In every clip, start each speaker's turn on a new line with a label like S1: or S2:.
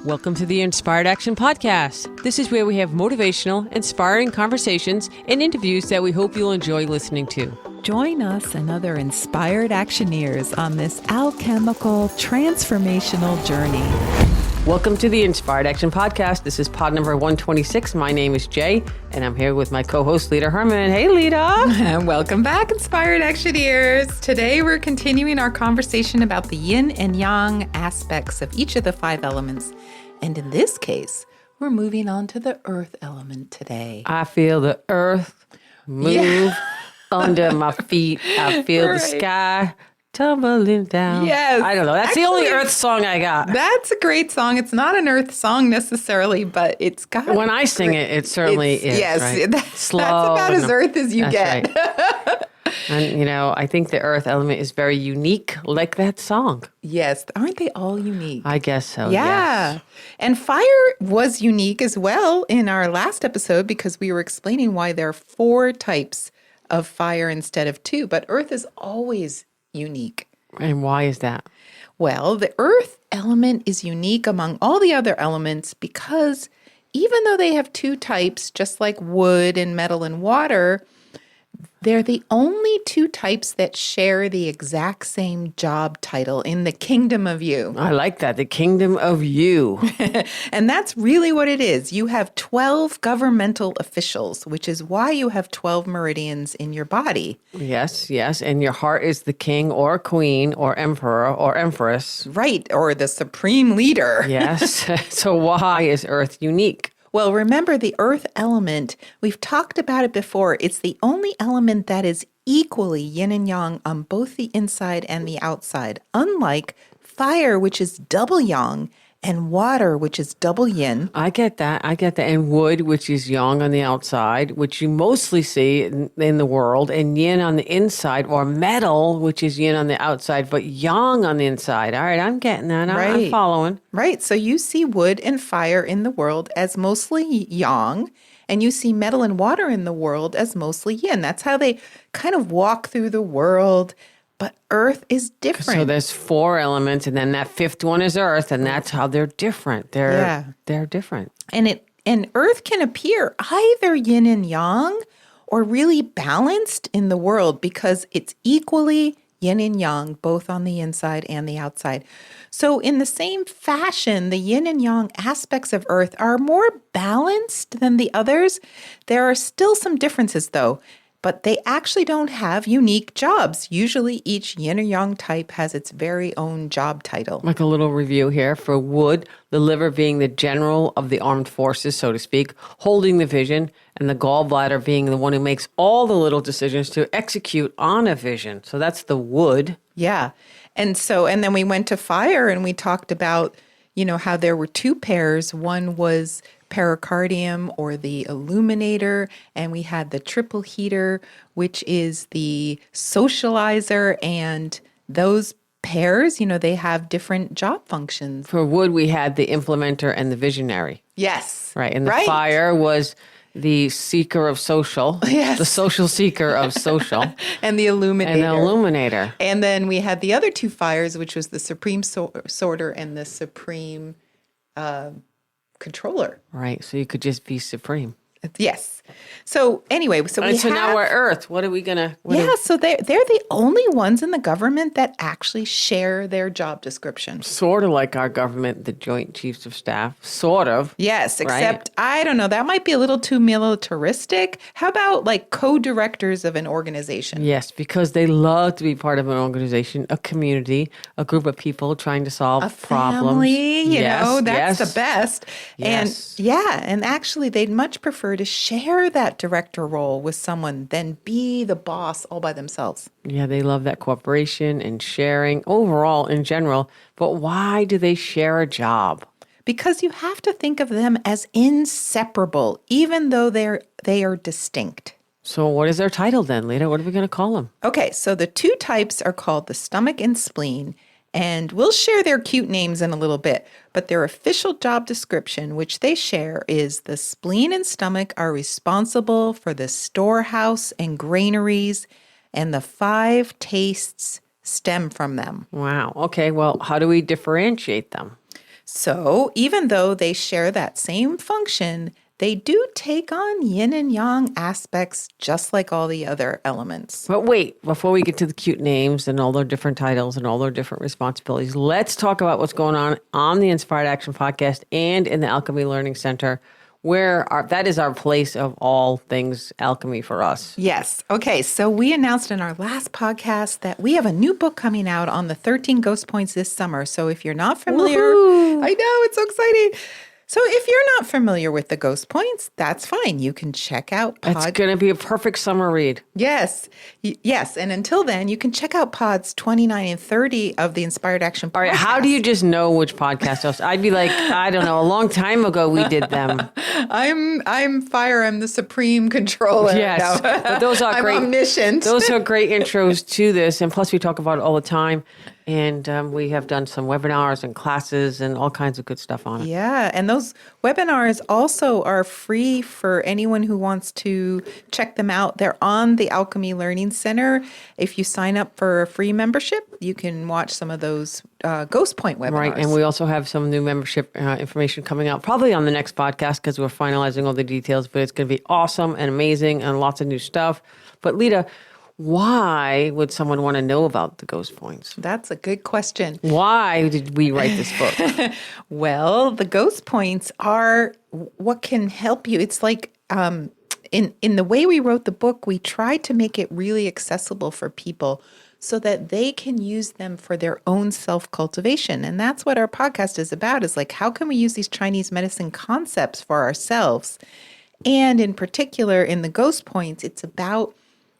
S1: Welcome to the Inspired Action Podcast. This is where we have motivational, inspiring conversations and interviews that we hope you'll enjoy listening to.
S2: Join us and other inspired actioneers on this alchemical, transformational journey.
S1: Welcome to the Inspired Action Podcast. This is pod number 126. My name is Jaye, and I'm here with my co-host, Leta Herman. Hey, Leta.
S3: Welcome back, Inspired Actioneers. Today, we're continuing our conversation about the yin and yang aspects of each of the 5 elements. And in this case, we're moving on to the earth element today.
S1: I feel the earth move under my feet. I feel the sky tumbling down.
S3: Yes.
S1: I don't know. That's the only earth song I got.
S3: That's a great song. It's not an earth song necessarily, but it's got...
S1: When I sing it, it certainly is.
S3: Yes.
S1: Right?
S3: That's about as earth as you get.
S1: Right. And, you know, I think the earth element is very unique, like that song.
S3: Yes. Aren't they all unique?
S1: I guess so,
S3: Yeah.
S1: yes.
S3: And fire was unique as well in our last episode because we were explaining why there are 4 types of fire instead of 2. But earth is always unique.
S1: And why is that?
S3: Well, the earth element is unique among all the other elements because even though they have 2 types, just like wood and metal and water, they're the only 2 types that share the exact same job title in the kingdom of you.
S1: I like that. The kingdom of you.
S3: And that's really what it is. You have 12 governmental officials, which is why you have 12 meridians in your body.
S1: Yes, yes. And your heart is the king or queen or emperor or empress.
S3: Right, or the supreme leader.
S1: Yes. So why is earth unique?
S3: Well, remember the earth element, we've talked about it before. It's the only element that is equally yin and yang on both the inside and the outside, unlike fire, which is double yang, and water, which is double yin.
S1: I get that. And wood, which is yang on the outside, which you mostly see in the world, and yin on the inside, or metal, which is yin on the outside, but yang on the inside. All right, I'm getting that. I'm following.
S3: Right. So you see wood and fire in the world as mostly yang, and you see metal and water in the world as mostly yin. That's how they kind of walk through the world. But earth is different.
S1: So there's 4 elements, and then that 5th one is earth, and that's how they're different. They're different.
S3: And earth can appear either yin and yang or really balanced in the world because it's equally yin and yang, both on the inside and the outside. So in the same fashion, the yin and yang aspects of earth are more balanced than the others. There are still some differences, though. But they actually don't have unique jobs. Usually each yin or yang type has its very own job title.
S1: Like a little review here. For wood, the liver being the general of the armed forces, so to speak, holding the vision, and the gallbladder being the one who makes all the little decisions to execute on a vision. So that's the wood.
S3: Yeah. And then we went to fire and we talked about, how there were 2 pairs. One was pericardium or the illuminator, and we had the triple heater, which is the socializer, and those pairs, they have different job functions.
S1: For wood, we had the implementer and the visionary.
S3: Yes.
S1: Right. And the fire was the seeker of social.
S3: Yes.
S1: The social seeker of social.
S3: And the illuminator. And then we had the other 2 fires, which was the supreme sorter and the supreme controller.
S1: Right. So you could just be supreme.
S3: Yes. So anyway,
S1: now we're Earth. What are we gonna?
S3: So they're the only ones in the government that actually share their job description.
S1: Sort of like our government, the Joint Chiefs of Staff. Sort of.
S3: Yes, except I don't know. That might be a little too militaristic. How about like co-directors of an organization?
S1: Yes, because they love to be part of an organization, a community, a group of people trying to solve problems.
S3: Family, that's the best.
S1: Yes.
S3: And actually, they'd much prefer to share that director role with someone than be the boss all by themselves.
S1: Yeah, they love that cooperation and sharing overall in general. But why do they share a job?
S3: Because you have to think of them as inseparable, even though they are distinct.
S1: So what is their title then, Leta? What are we going to call them?
S3: Okay, so the 2 types are called the stomach and spleen. And we'll share their cute names in a little bit, but their official job description, which they share, is the spleen and stomach are responsible for the storehouse and granaries, and the 5 tastes stem from them.
S1: Wow. Okay, well, how do we differentiate them?
S3: So even though they share that same function, they do take on yin and yang aspects just like all the other elements.
S1: But wait, before we get to the cute names and all their different titles and all their different responsibilities, let's talk about what's going on the Inspired Action podcast and in the Alchemy Learning Center, where that is our place of all things alchemy for us.
S3: Yes. Okay. So we announced in our last podcast that we have a new book coming out on the 13 ghost points this summer. So if you're not familiar,
S1: Woohoo!
S3: I know, it's so exciting. So if you're not familiar with the ghost points, that's fine. You can check out
S1: It's going to be a perfect summer read.
S3: Yes. Yes. And until then, you can check out pods 29 and 30 of the Inspired Action podcast.
S1: All right, how do you just know which podcast else? I'd be like, I don't know, a long time ago we did them.
S3: I'm fire. I'm the supreme controller.
S1: Yes,
S3: No.
S1: but those are great.
S3: I'm omniscient.
S1: Those are great intros to this, and plus we talk about it all the time. And we have done some webinars and classes and all kinds of good stuff on it.
S3: Yeah, and those webinars also are free for anyone who wants to check them out. They're on the Alchemy Learning Center. If you sign up for a free membership, you can watch some of those Ghost Point webinars.
S1: Right, and we also have some new membership information coming out probably on the next podcast because we're finalizing all the details, but it's going to be awesome and amazing and lots of new stuff. But Leta, why would someone want to know about the ghost points?
S3: That's a good question.
S1: Why did we write this book?
S3: Well, the ghost points are what can help you. It's like in the way we wrote the book, we tried to make it really accessible for people so that they can use them for their own self-cultivation. And that's what our podcast is about, is like, how can we use these Chinese medicine concepts for ourselves? And in particular, in the ghost points, it's about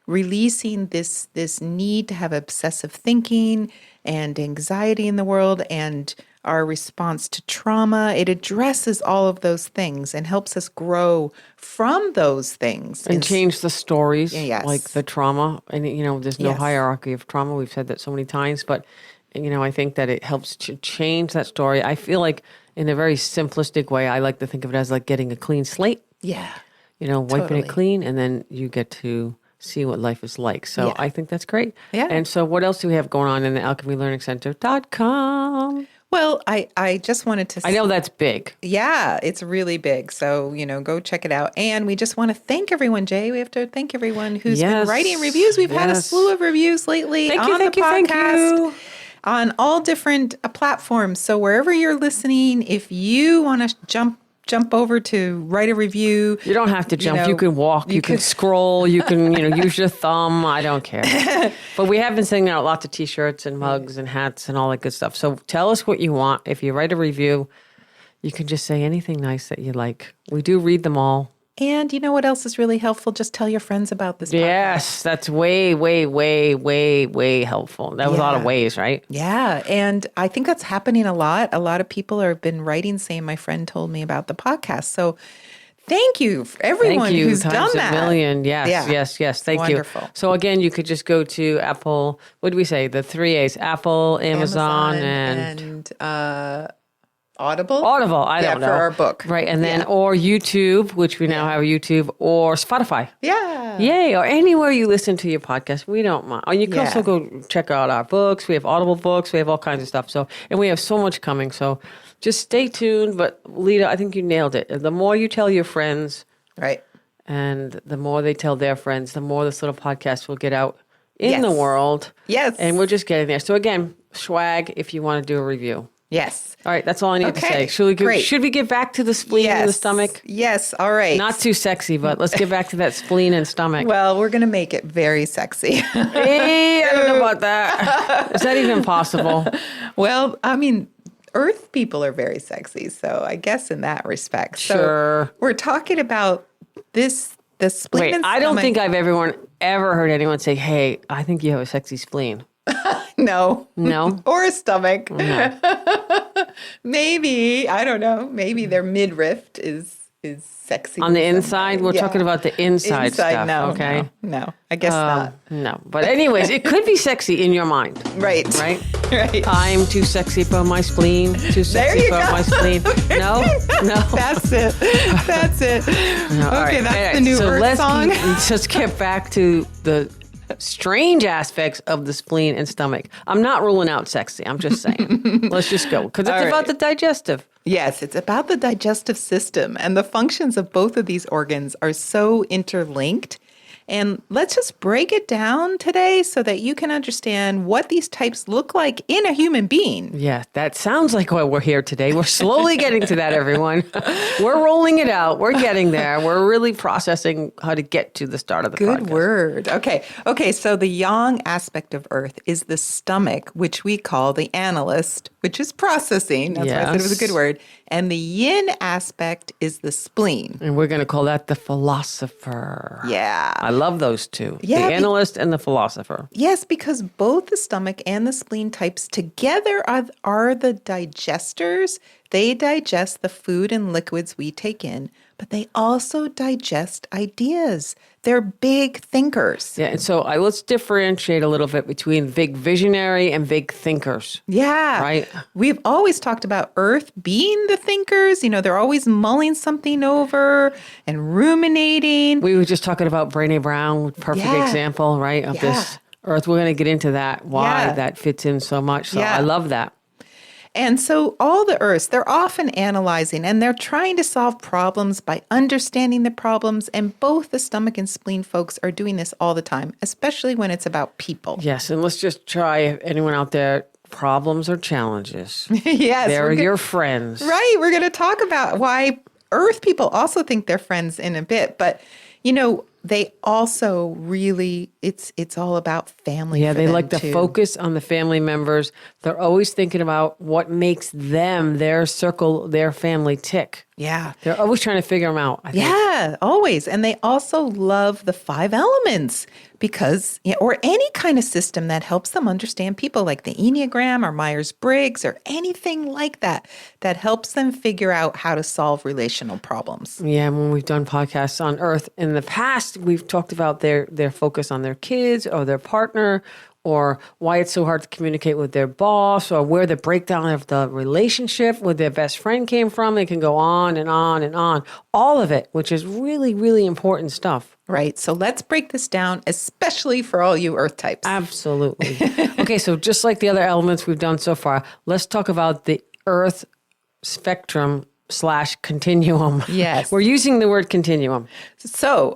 S3: releasing this need to have obsessive thinking and anxiety in the world and our response to trauma. It addresses all of those things and helps us grow from those things.
S1: And change the stories,
S3: Yes.
S1: like the trauma. And, there's no
S3: Yes.
S1: hierarchy of trauma. We've said that so many times. But, I think that it helps to change that story. I feel like in a very simplistic way, I like to think of it as like getting a clean slate.
S3: Yeah.
S1: Wiping
S3: Totally.
S1: it clean, and then you get to see what life is like. So
S3: Yeah.
S1: I think that's great.
S3: Yeah.
S1: And so what else do we have going on in the alchemylearningcenter.com?
S3: Well, I just wanted to
S1: I know that's big.
S3: Yeah, it's really big. So, go check it out. And we just want to thank everyone, Jay. We have to thank everyone who's been
S1: Yes.
S3: writing reviews. We've had a
S1: Yes.
S3: slew of reviews lately
S1: Thank
S3: on
S1: you, thank
S3: the
S1: you,
S3: podcast.
S1: thank you.
S3: On all different platforms. So wherever you're listening, if you want to jump over to write a review.
S1: You don't have to jump. You can walk. You can scroll. You can, use your thumb. I don't care. But we have been sending out lots of T-shirts and mugs and hats and all that good stuff. So tell us what you want. If you write a review, you can just say anything nice that you like. We do read them all.
S3: And you know what else is really helpful? Just tell your friends about this podcast.
S1: Yes, that's way, way, way, way, way helpful. That was a lot of ways, right?
S3: Yeah, and I think that's happening a lot. A lot of people have been writing saying, my friend told me about the podcast. So thank you for everyone
S1: Thank you,
S3: who's done
S1: times
S3: that.
S1: a million. Yes,
S3: Yeah.
S1: yes. Thank
S3: Wonderful.
S1: you. So again, you could just go to Apple. What did we say? The 3 A's: Apple, Amazon, and
S3: Audible.
S1: I don't know.
S3: for our book.
S1: Right, and then or YouTube, which we now have YouTube, or Spotify.
S3: Yeah.
S1: Yay, or anywhere you listen to your podcast. We don't mind. Or you can also
S3: Yeah.
S1: go check out our books. We have Audible books. We have all kinds of stuff. So, and we have so much coming. So just stay tuned. But Leta, I think you nailed it. The more you tell your friends,
S3: Right.
S1: and the more they tell their friends, the more this little podcast will get out in
S3: Yes.
S1: the world.
S3: Yes.
S1: And we're just getting there. So again, swag if you want to do a review.
S3: Yes.
S1: All right, that's all I need to
S3: Okay,
S1: say.
S3: great.
S1: Should we get back to the spleen and the stomach?
S3: Yes. All right.
S1: Not too sexy, but let's get back to that spleen and stomach.
S3: Well, we're going to make it very sexy.
S1: Hey, I don't know about that. Is that even possible?
S3: Well, I mean, Earth people are very sexy. So I guess in that respect. So
S1: Sure.
S3: we're talking about the spleen
S1: Wait,
S3: and
S1: I don't
S3: stomach.
S1: think I've ever heard anyone say, hey, I think you have a sexy spleen.
S3: No.
S1: No?
S3: Or a stomach. Maybe, I don't know. Maybe their midriff is sexy.
S1: On the
S3: in some
S1: inside?
S3: way.
S1: We're
S3: Yeah.
S1: talking about the inside stuff,
S3: no,
S1: okay?
S3: No, I guess not.
S1: No. But anyways, it could be sexy in your mind,
S3: Right.
S1: right?
S3: Right.
S1: I'm too sexy for my spleen. Too
S3: There
S1: sexy
S3: you
S1: for
S3: go.
S1: my spleen. No? No.
S3: That's it. That's it.
S1: No, all
S3: Okay,
S1: right.
S3: that's
S1: All right.
S3: the new
S1: So
S3: Earth
S1: let's
S3: song.
S1: let's just get back to the strange aspects of the spleen and stomach. I'm not ruling out sexy. I'm just saying. Let's just go because it's about the digestive.
S3: Yes, it's about the digestive system, and the functions of both of these organs are so interlinked. And let's just break it down today so that you can understand what these types look like in a human being.
S1: Yeah, that sounds like why we're here today. We're slowly getting to that, everyone. We're rolling it out. We're getting there. We're really processing how to get to the start of the podcast.
S3: Good word. Okay, so the yang aspect of Earth is the stomach, which we call the analyst, which is processing. That's why I said it was a good word. And the yin aspect is the spleen.
S1: And we're going to call that the philosopher.
S3: Yeah.
S1: I love those two.
S3: Yeah,
S1: the analyst and the philosopher.
S3: Yes, because both the stomach and the spleen types together are the digesters. They digest the food and liquids we take in, but they also digest ideas. They're big thinkers.
S1: Yeah, and so let's differentiate a little bit between big visionary and big thinkers.
S3: Yeah.
S1: Right?
S3: We've always talked about Earth being the thinkers. You know, they're always mulling something over and ruminating.
S1: We were just talking about Brené Brown, perfect example, right, of this Earth. We're going to get into that, why that fits in so much. So I love that.
S3: And so all the Earths, they're often analyzing and they're trying to solve problems by understanding the problems. And both the stomach and spleen folks are doing this all the time, especially when it's about people.
S1: Yes, and let's just try, if anyone out there, problems or challenges.
S3: Yes.
S1: They're your friends.
S3: Right. We're going to talk about why Earth people also think they're friends in a bit. But, you know, they also really, it's all about family.
S1: Yeah, they like to
S3: too.
S1: focus on the family members. They're always thinking about what makes them, their circle, their family tick.
S3: Yeah.
S1: They're always trying to figure them out, I think.
S3: Yeah, always. And they also love the 5 elements because, or any kind of system that helps them understand people like the Enneagram or Myers-Briggs or anything like that, that helps them figure out how to solve relational problems.
S1: Yeah, when we've done podcasts on Earth in the past, we've talked about their focus on their kids or their partner, or why it's so hard to communicate with their boss, or where the breakdown of the relationship with their best friend came from. It can go on and on and on. All of it, which is really, really important stuff.
S3: Right. So let's break this down, especially for all you Earth types.
S1: Absolutely. Okay, so just like the other elements we've done so far, let's talk about the Earth spectrum / continuum.
S3: Yes.
S1: We're using the word continuum.
S3: So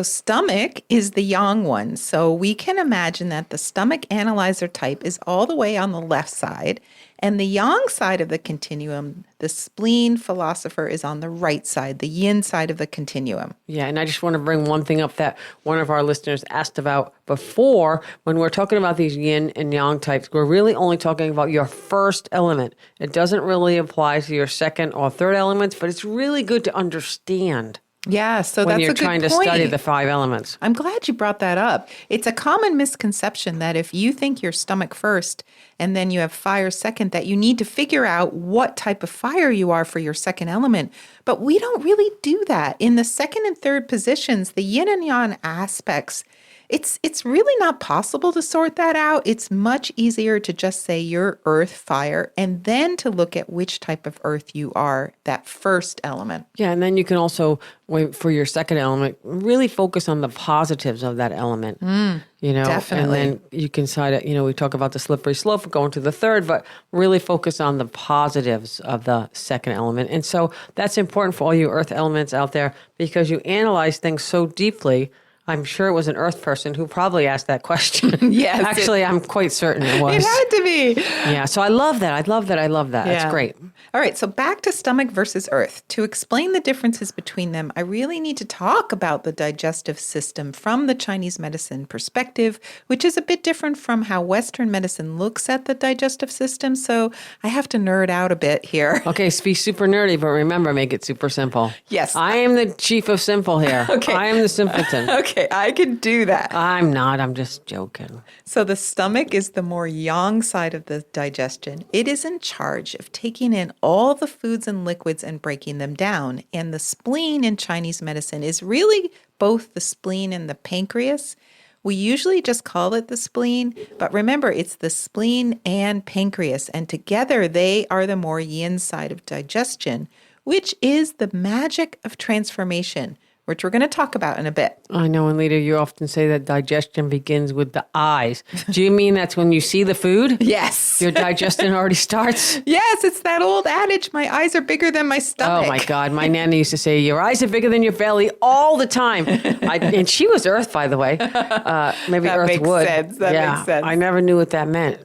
S3: stomach is the yang one. So we can imagine that the stomach analyzer type is all the way on the left side, and the yang side of the continuum, the spleen philosopher, is on the right side, the yin side of the continuum.
S1: Yeah, and I just want to bring one thing up that one of our listeners asked about before. When we're talking about these yin and yang types, we're really only talking about your first element. It doesn't really apply to your second or third elements, but it's really good to understand.
S3: Yeah, so
S1: when
S3: that's
S1: you're
S3: a good
S1: trying to
S3: point.
S1: study the 5 elements.
S3: I'm glad you brought that up. It's a common misconception that if you think your stomach first and then you have fire second, that you need to figure out what type of fire you are for your second element. But we don't really do that. In the second and third positions, the yin and yang aspects, it's really not possible to sort that out. It's much easier to just say you're earth, fire, and then to look at which type of earth you are, that first element.
S1: Yeah, and then you can also, for your second element, really focus on the positives of that element.
S3: Definitely.
S1: And then you can we talk about the slippery slope going to the third, but really focus on the positives of the second element. And so that's important for all you earth elements out there because you analyze things so deeply. I'm sure it was an earth person who probably asked that question.
S3: Yes.
S1: Actually, I'm quite certain it was.
S3: It had to be.
S1: Yeah, so I love that. I love that. That's great.
S3: All right, so back to stomach versus earth. To explain the differences between them, I really need to talk about the digestive system from the Chinese medicine perspective, which is a bit different from how Western medicine looks at the digestive system. So I have to nerd out a bit here.
S1: Okay, be super nerdy, but remember, make it super simple.
S3: Yes.
S1: I am the chief of simple here.
S3: Okay.
S1: I am the simpleton.
S3: Okay, I can do that.
S1: I'm not. I'm just joking.
S3: So the stomach is the more yang side of the digestion. It is in charge of taking in all the foods and liquids and breaking them down. And the spleen in Chinese medicine is really both the spleen and the pancreas. We usually just call it the spleen, but remember, it's the spleen and pancreas. And together they are the more yin side of digestion, which is the magic of transformation. which we're going to talk about in a bit.
S1: I know, and Leta, you often say that digestion begins with the eyes. Do you mean that's when you see the food?
S3: Yes.
S1: Your digestion already starts?
S3: Yes, it's that old adage, my eyes are bigger than my stomach.
S1: Oh, my God. My Nana used to say, your eyes are bigger than your belly all the time. And she was Earth, by the way. Maybe
S3: That
S1: Earth
S3: makes
S1: would.
S3: sense. That makes sense.
S1: I never knew what that meant.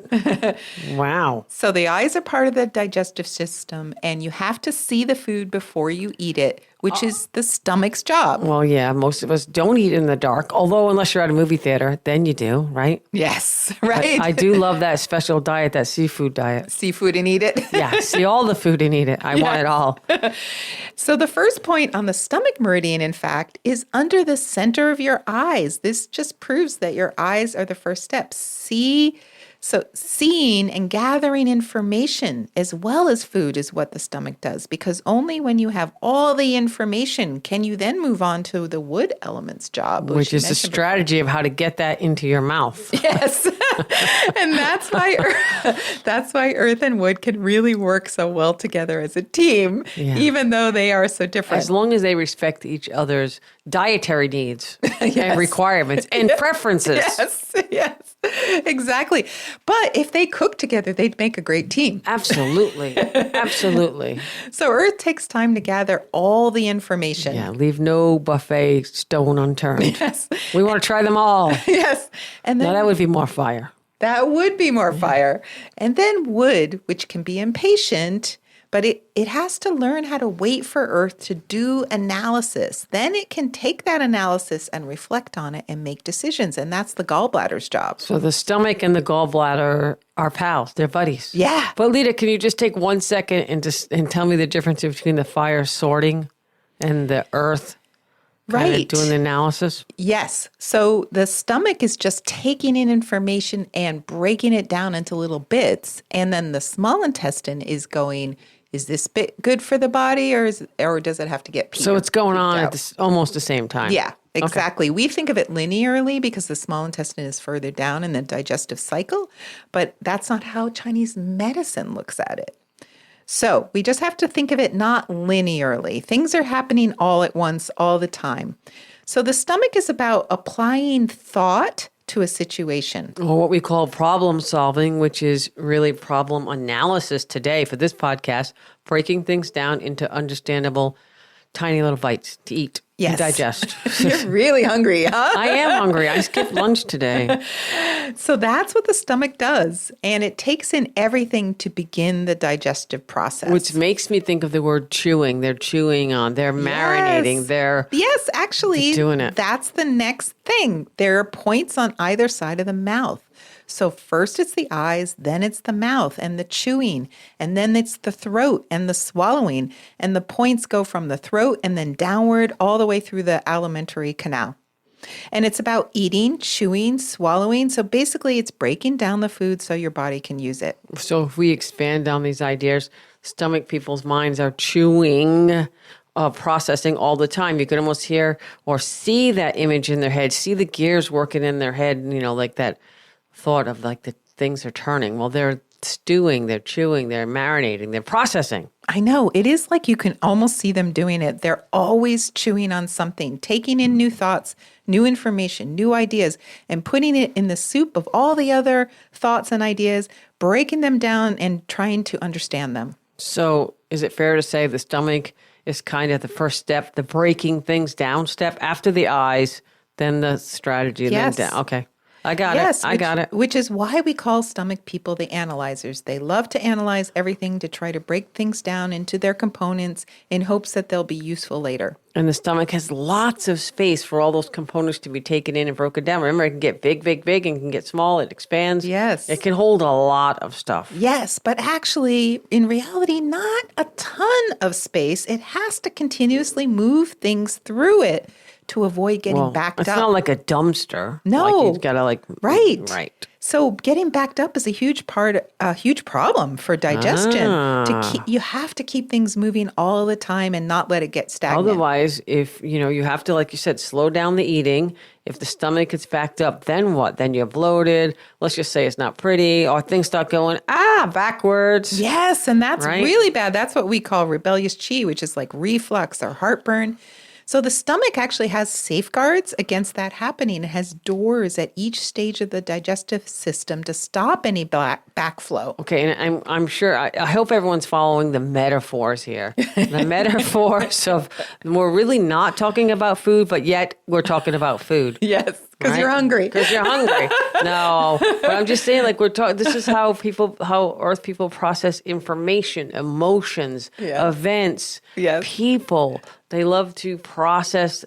S1: Wow.
S3: So the eyes are part of the digestive system, and you have to see the food before you eat it, which is the stomach's job.
S1: Well, yeah, most of us don't eat in the dark, although unless you're at a movie theater, then you do, right?
S3: Yes, right?
S1: I do love that special diet, that seafood diet.
S3: Seafood and eat it.
S1: Yeah, see all the food and eat it. I want it all.
S3: So the first point on the stomach meridian, in fact, is under the center of your eyes. This just proves that your eyes are the first step. So seeing and gathering information as well as food is what the stomach does, because only when you have all the information can you then move on to the wood element's job.
S1: Which
S3: you
S1: is the
S3: mentioned
S1: strategy of how to get that into your mouth.
S3: before. Yes. And that's why earth and wood can really work so well together as a team, even though they are so different.
S1: As long as they respect each other's dietary needs and requirements and preferences.
S3: Yes, exactly. But if they cook together, they'd make a great team.
S1: Absolutely. Absolutely.
S3: So Earth takes time to gather all the information.
S1: Yeah, leave no buffet stone unturned.
S3: Yes.
S1: We want to try them all.
S3: Yes. And then
S1: Now that would be more fire.
S3: that would be more fire. And then wood, which can be impatient, but it has to learn how to wait for Earth to do analysis. Then it can take that analysis and reflect on it and make decisions. And that's the gallbladder's job.
S1: So the stomach and the gallbladder are pals. They're buddies.
S3: Yeah.
S1: But Leta, can you just take 1 second and tell me the difference between the fire sorting and the earth kind of doing the analysis?
S3: Yes. So the stomach is just taking in information and breaking it down into little bits. And then the small intestine is going, is this bit good for the body or does it have to get peed?
S1: So it's going on
S3: out?
S1: at almost the same time.
S3: Yeah, exactly. We think of it linearly because the small intestine is further down in the digestive cycle, but that's not how Chinese medicine looks at it. So we just have to think of it not linearly. Things are happening all at once, all the time. So the stomach is about applying thought to a situation.
S1: Or what we call problem solving, which is really problem analysis today for this podcast, breaking things down into understandable tiny little bites to eat and digest.
S3: You're really hungry, huh?
S1: I am hungry. I skipped lunch today.
S3: So that's what the stomach does. And it takes in everything to begin the digestive process.
S1: Which makes me think of the word chewing. They're chewing on, they're marinating,
S3: Yes, actually,
S1: doing it.
S3: That's the next thing. There are points on either side of the mouth. So first it's the eyes, then it's the mouth and the chewing, and then it's the throat and the swallowing. And the points go from the throat and then downward all the way through the alimentary canal. And it's about eating, chewing, swallowing. So basically it's breaking down the food so your body can use it.
S1: So if we expand on these ideas, stomach people's minds are chewing, processing all the time. You can almost hear or see that image in their head, see the gears working in their head, like that thought of like the things are turning. Well, they're stewing, they're chewing, they're marinating, they're processing.
S3: I know. It is like you can almost see them doing it. They're always chewing on something, taking in new thoughts, new information, new ideas, and putting it in the soup of all the other thoughts and ideas, breaking them down and trying to understand them.
S1: So is it fair to say the stomach is kind of the first step, the breaking things down step after the eyes, then the strategy, and
S3: Yes.
S1: then down? Okay. I got
S3: Yes,
S1: it. I got it.
S3: Which is why we call stomach people the analyzers. They love to analyze everything to try to break things down into their components in hopes that they'll be useful later.
S1: And the stomach has lots of space for all those components to be taken in and broken down. Remember, it can get big, big, big, and can get small. It expands.
S3: Yes.
S1: It can hold a lot of stuff.
S3: Yes, but actually, in reality, not a ton of space. It has to continuously move things through it to avoid getting backed
S1: it's
S3: up.
S1: It's not like a dumpster.
S3: No.
S1: Like you've got to
S3: Right. So getting backed up is a huge problem for digestion. You have to keep things moving all the time and not let it get stagnant.
S1: Otherwise, if, you have to, like you said, slow down the eating. If the stomach is backed up, then what? Then you're bloated. Let's just say it's not pretty, or things start going, backwards.
S3: Yes, and that's
S1: Right?
S3: really bad. That's what we call rebellious qi, which is like reflux or heartburn. So the stomach actually has safeguards against that happening. It has doors at each stage of the digestive system to stop any backflow.
S1: Okay, and I'm sure, I hope everyone's following the metaphors here. The metaphors of, we're really not talking about food, but yet we're talking about food.
S3: Yes, because
S1: Right?
S3: you're hungry.
S1: Because you're hungry. No, but I'm just saying, like, we're talking. This is how Earth people process information, emotions,
S3: Yeah.
S1: events,
S3: Yes.
S1: people. They love to process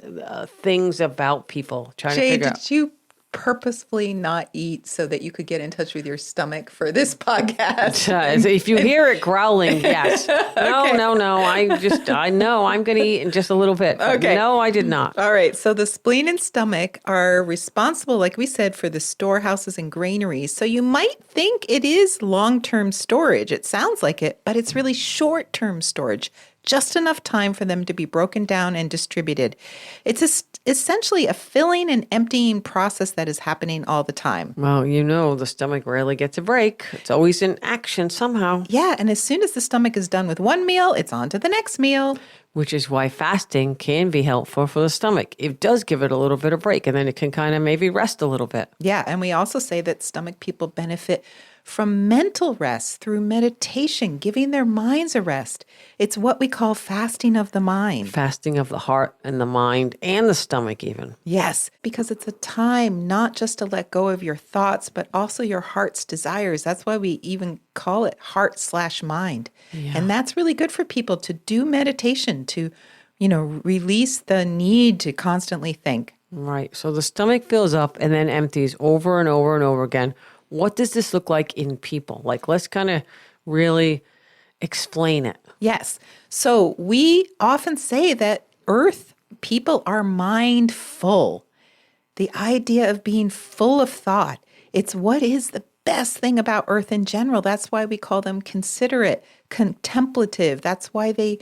S1: things about people. Trying to
S3: Jaye,
S1: figure out.
S3: did you purposefully not eat so that you could get in touch with your stomach for this podcast?
S1: If you hear it growling, yes. No,
S3: Okay.
S1: no. I know I'm going to eat in just a little bit.
S3: Okay.
S1: No, I did not.
S3: All right. So the spleen and stomach are responsible, like we said, for the storehouses and granaries. So you might think it is long-term storage. It sounds like it, but it's really short-term storage. Just enough time for them to be broken down and distributed. It's essentially a filling and emptying process that is happening all the time.
S1: Well, the stomach rarely gets a break. It's always in action somehow.
S3: Yeah, and as soon as the stomach is done with one meal, it's on to the next meal.
S1: Which is why fasting can be helpful for the stomach. It does give it a little bit of break, and then it can kind of maybe rest a little bit.
S3: Yeah, and we also say that stomach people benefit from mental rest through meditation, giving their minds a rest. It's what we call fasting of the mind.
S1: Fasting of the heart and the mind and the stomach even.
S3: Yes, because it's a time not just to let go of your thoughts, but also your heart's desires. That's why we even call it heart/mind.
S1: Yeah.
S3: And that's really good for people to do meditation, to, release the need to constantly think.
S1: Right. So the stomach fills up and then empties over and over and over again. What does this look like in people? Like, let's kind of really explain it.
S3: Yes. So we often say that Earth people are mindful. The idea of being full of thought. It's what is the best thing about Earth in general. That's why we call them considerate, contemplative. That's why they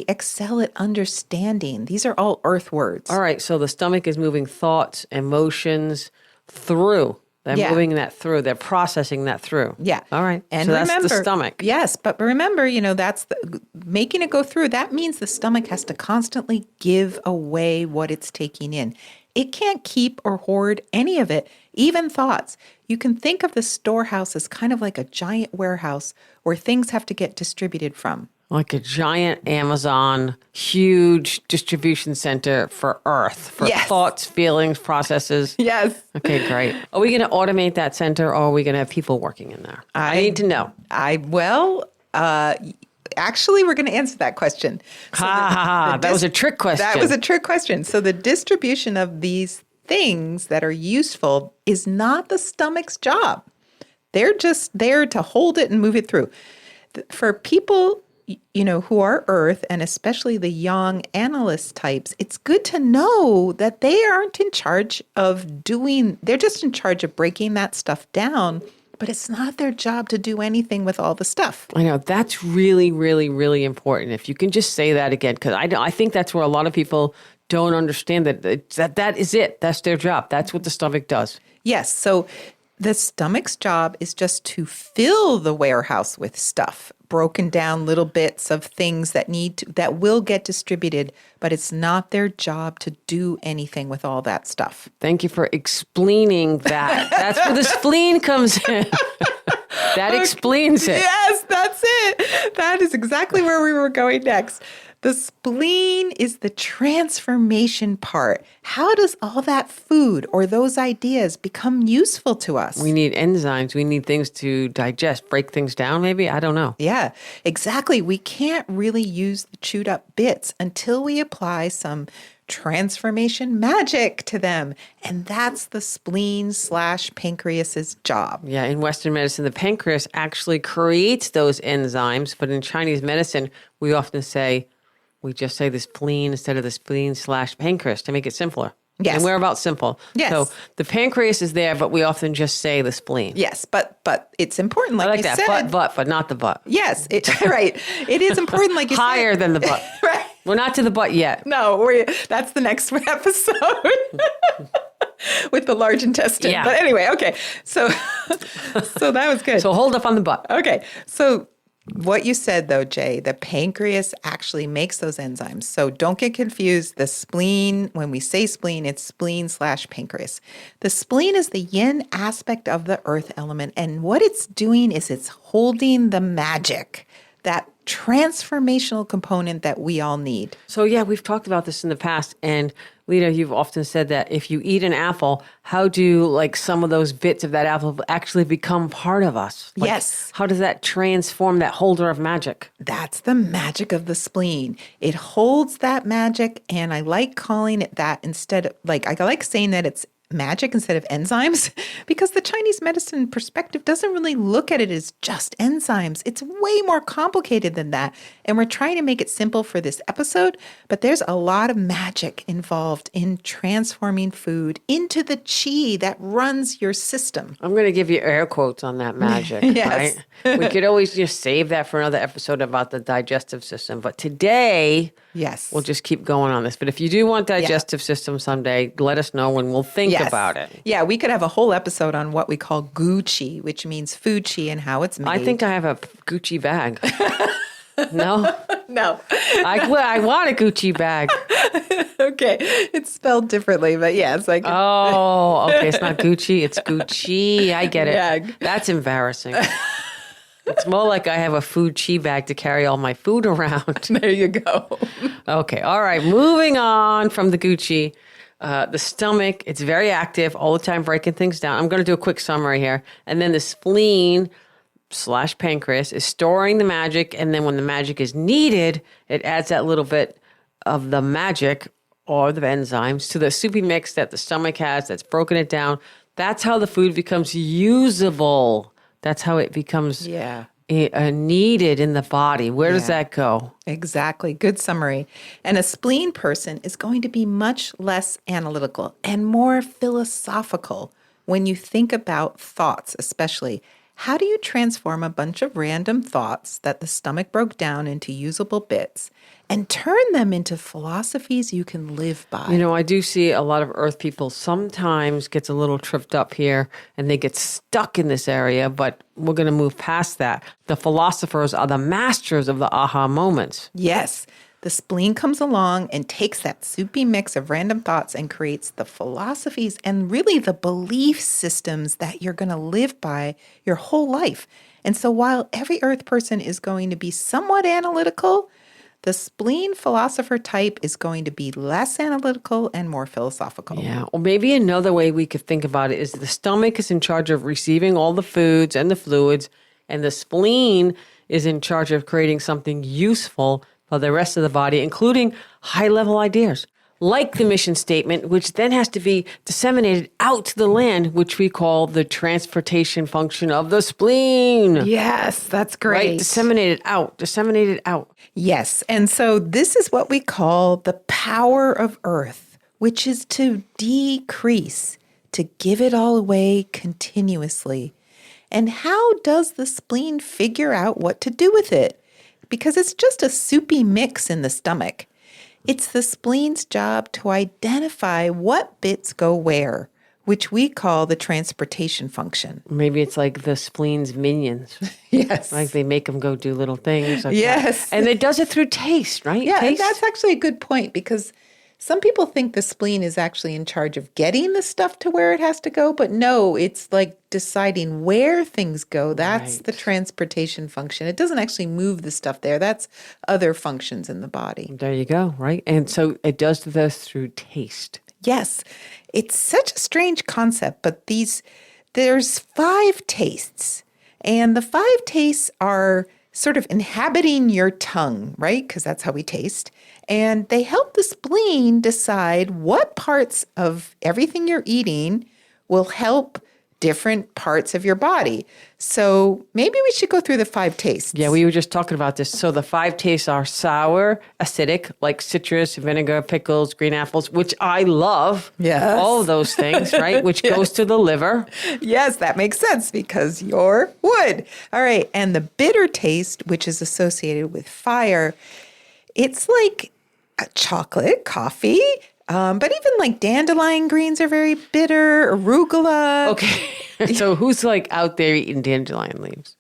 S3: excel at understanding. These are all Earth words.
S1: All right. So the stomach is moving thoughts, emotions through. They're moving that through. They're processing that through.
S3: Yeah.
S1: All right.
S3: And
S1: so
S3: remember,
S1: that's the stomach.
S3: Yes, but remember, that's making it go through. That means the stomach has to constantly give away what it's taking in. It can't keep or hoard any of it, even thoughts. You can think of the storehouse as kind of like a giant warehouse where things have to get distributed from.
S1: Like a giant Amazon, huge distribution center for Earth, for
S3: Yes.
S1: thoughts, feelings, processes.
S3: Yes.
S1: Okay, great. Are we going to automate that center, or are we going to have people working in there? I need to know.
S3: Actually, we're going to answer that question. So
S1: That was a trick question.
S3: That was a trick question. So the distribution of these things that are useful is not the stomach's job. They're just there to hold it and move it through. For people, who are Earth, and especially the young analyst types, it's good to know that they aren't in charge of they're just in charge of breaking that stuff down, but it's not their job to do anything with all the stuff.
S1: I know. That's really, really, really important. If you can just say that again, because I think that's where a lot of people don't understand that is it. That's their job. That's what the stomach does.
S3: Yes. So the stomach's job is just to fill the warehouse with stuff, broken down little bits of things that will get distributed, but it's not their job to do anything with all that stuff.
S1: Thank you for explaining that. That's where the spleen comes in. That explains it.
S3: Yes, that's it. That is exactly where we were going next. The spleen is the transformation part. How does all that food or those ideas become useful to us?
S1: We need enzymes. We need things to digest, break things down, maybe? I don't know.
S3: Yeah, exactly. We can't really use the chewed up bits until we apply some transformation magic to them. And that's the spleen/pancreas's job.
S1: Yeah, in Western medicine, the pancreas actually creates those enzymes. But in Chinese medicine, we often we just say the spleen instead of the spleen/pancreas to make it simpler.
S3: Yes.
S1: And we're about simple.
S3: Yes.
S1: So the pancreas is there, but we often just say the spleen.
S3: Yes, but it's important, like,
S1: I like
S3: you
S1: that.
S3: said.
S1: But not the butt.
S3: Yes, right. It is important, like you said.
S1: Higher than the butt.
S3: Right.
S1: We're not to the butt yet.
S3: No, that's the next episode with the large intestine.
S1: Yeah.
S3: But anyway, okay. So that was good.
S1: So hold up on the butt.
S3: Okay. So What you said, though, Jay, the pancreas actually makes those enzymes. So don't get confused. The spleen, when we say spleen, it's spleen/pancreas. The spleen is the yin aspect of the earth element. And what it's doing is it's holding the magic, that transformational component that we all need.
S1: So yeah, we've talked about this in the past, and Leta, you've often said that if you eat an apple, how do like some of those bits of that apple actually become part of us? Like,
S3: Yes.
S1: How does that transform that holder of magic?
S3: That's the magic of the spleen. It holds that magic, and I like calling it that instead of, like, I like saying that it's magic instead of enzymes because the Chinese medicine perspective doesn't really look at it as just enzymes. It's way more complicated than that. And we're trying to make it simple for this episode, but there's a lot of magic involved in transforming food into the chi that runs your system.
S1: I'm going to give you air quotes on that magic,
S3: Yes.
S1: right? We could always just save that for another episode about the digestive system. But today,
S3: Yes.
S1: we'll just keep going on this. But if you do want digestive system someday, let us know and we'll think about it.
S3: Yeah, we could have a whole episode on what we call gu chi, which means food chi and how it's made.
S1: I think I have a Gucci bag. No?
S3: No.
S1: I want a Gucci bag.
S3: Okay. It's spelled differently, but yeah, it's like
S1: Oh, okay. It's not Gucci. It's Gucci. I get it.
S3: Yeah.
S1: That's embarrassing. It's more like I have a food chi bag to carry all my food around.
S3: there you go.
S1: Okay. All right. Moving on from the Gucci. The stomach, it's very active all the time, breaking things down. I'm going to do a quick summary here. And then the spleen/pancreas is storing the magic. And then when the magic is needed, it adds that little bit of the magic or the enzymes to the soupy mix that the stomach has that's broken it down. That's how the food becomes usable. That's how it becomes needed in the body. Where does that go?
S3: Exactly. Good summary. And a spleen person is going to be much less analytical and more philosophical when you think about thoughts, especially. How do you transform a bunch of random thoughts that the stomach broke down into usable bits and turn them into philosophies you can live by?
S1: You know, I do see a lot of earth people sometimes gets a little tripped up here and they get stuck in this area, but we're going to move past that. The philosophers are the masters of the aha moments.
S3: Yes. The spleen comes along and takes that soupy mix of random thoughts and creates the philosophies and really the belief systems that you're going to live by your whole life. And so while every earth person is going to be somewhat analytical, the spleen philosopher type is going to be less analytical and more philosophical.
S1: Yeah. Or maybe another way we could think about it is the stomach is in charge of receiving all the foods and the fluids, and the spleen is in charge of creating something useful for the rest of the body, including high-level ideas, like the mission statement, which then has to be disseminated out to the land, which we call the transportation function of the spleen.
S3: Yes, that's great.
S1: Right? Disseminate it out.
S3: Yes. And so this is what we call the power of earth, which is to decrease, to give it all away continuously. And how does the spleen figure out what to do with it? Because it's just a soupy mix in the stomach. It's the spleen's job to identify what bits go where, which we call the transportation function.
S1: Maybe it's like the spleen's minions.
S3: Yes.
S1: Like they make them go do little things. Like
S3: Yes.
S1: that. And it does it through taste, right?
S3: Yeah, and
S1: Taste.
S3: that's actually a good point because some people think the spleen is actually in charge of getting the stuff to where it has to go, but no, it's like deciding where things go. That's
S1: Right.
S3: the transportation function. It doesn't actually move the stuff there. That's other functions in the body.
S1: There you go, right? And so it does this through taste.
S3: Yes, it's such a strange concept, but there's 5 tastes, and the 5 tastes are sort of inhabiting your tongue, right? Because that's how we taste. And they help the spleen decide what parts of everything you're eating will help different parts of your body. So maybe we should go through the 5 tastes.
S1: Yeah, we were just talking about this. So the 5 tastes are sour, acidic, like citrus, vinegar, pickles, green apples, which I love.
S3: Yes.
S1: All of those things, right? Which goes to the liver.
S3: Yes, that makes sense because you're wood. All right. And the bitter taste, which is associated with fire, it's like chocolate, coffee, but even like dandelion greens are very bitter, arugula.
S1: Okay. So who's like out there eating dandelion leaves?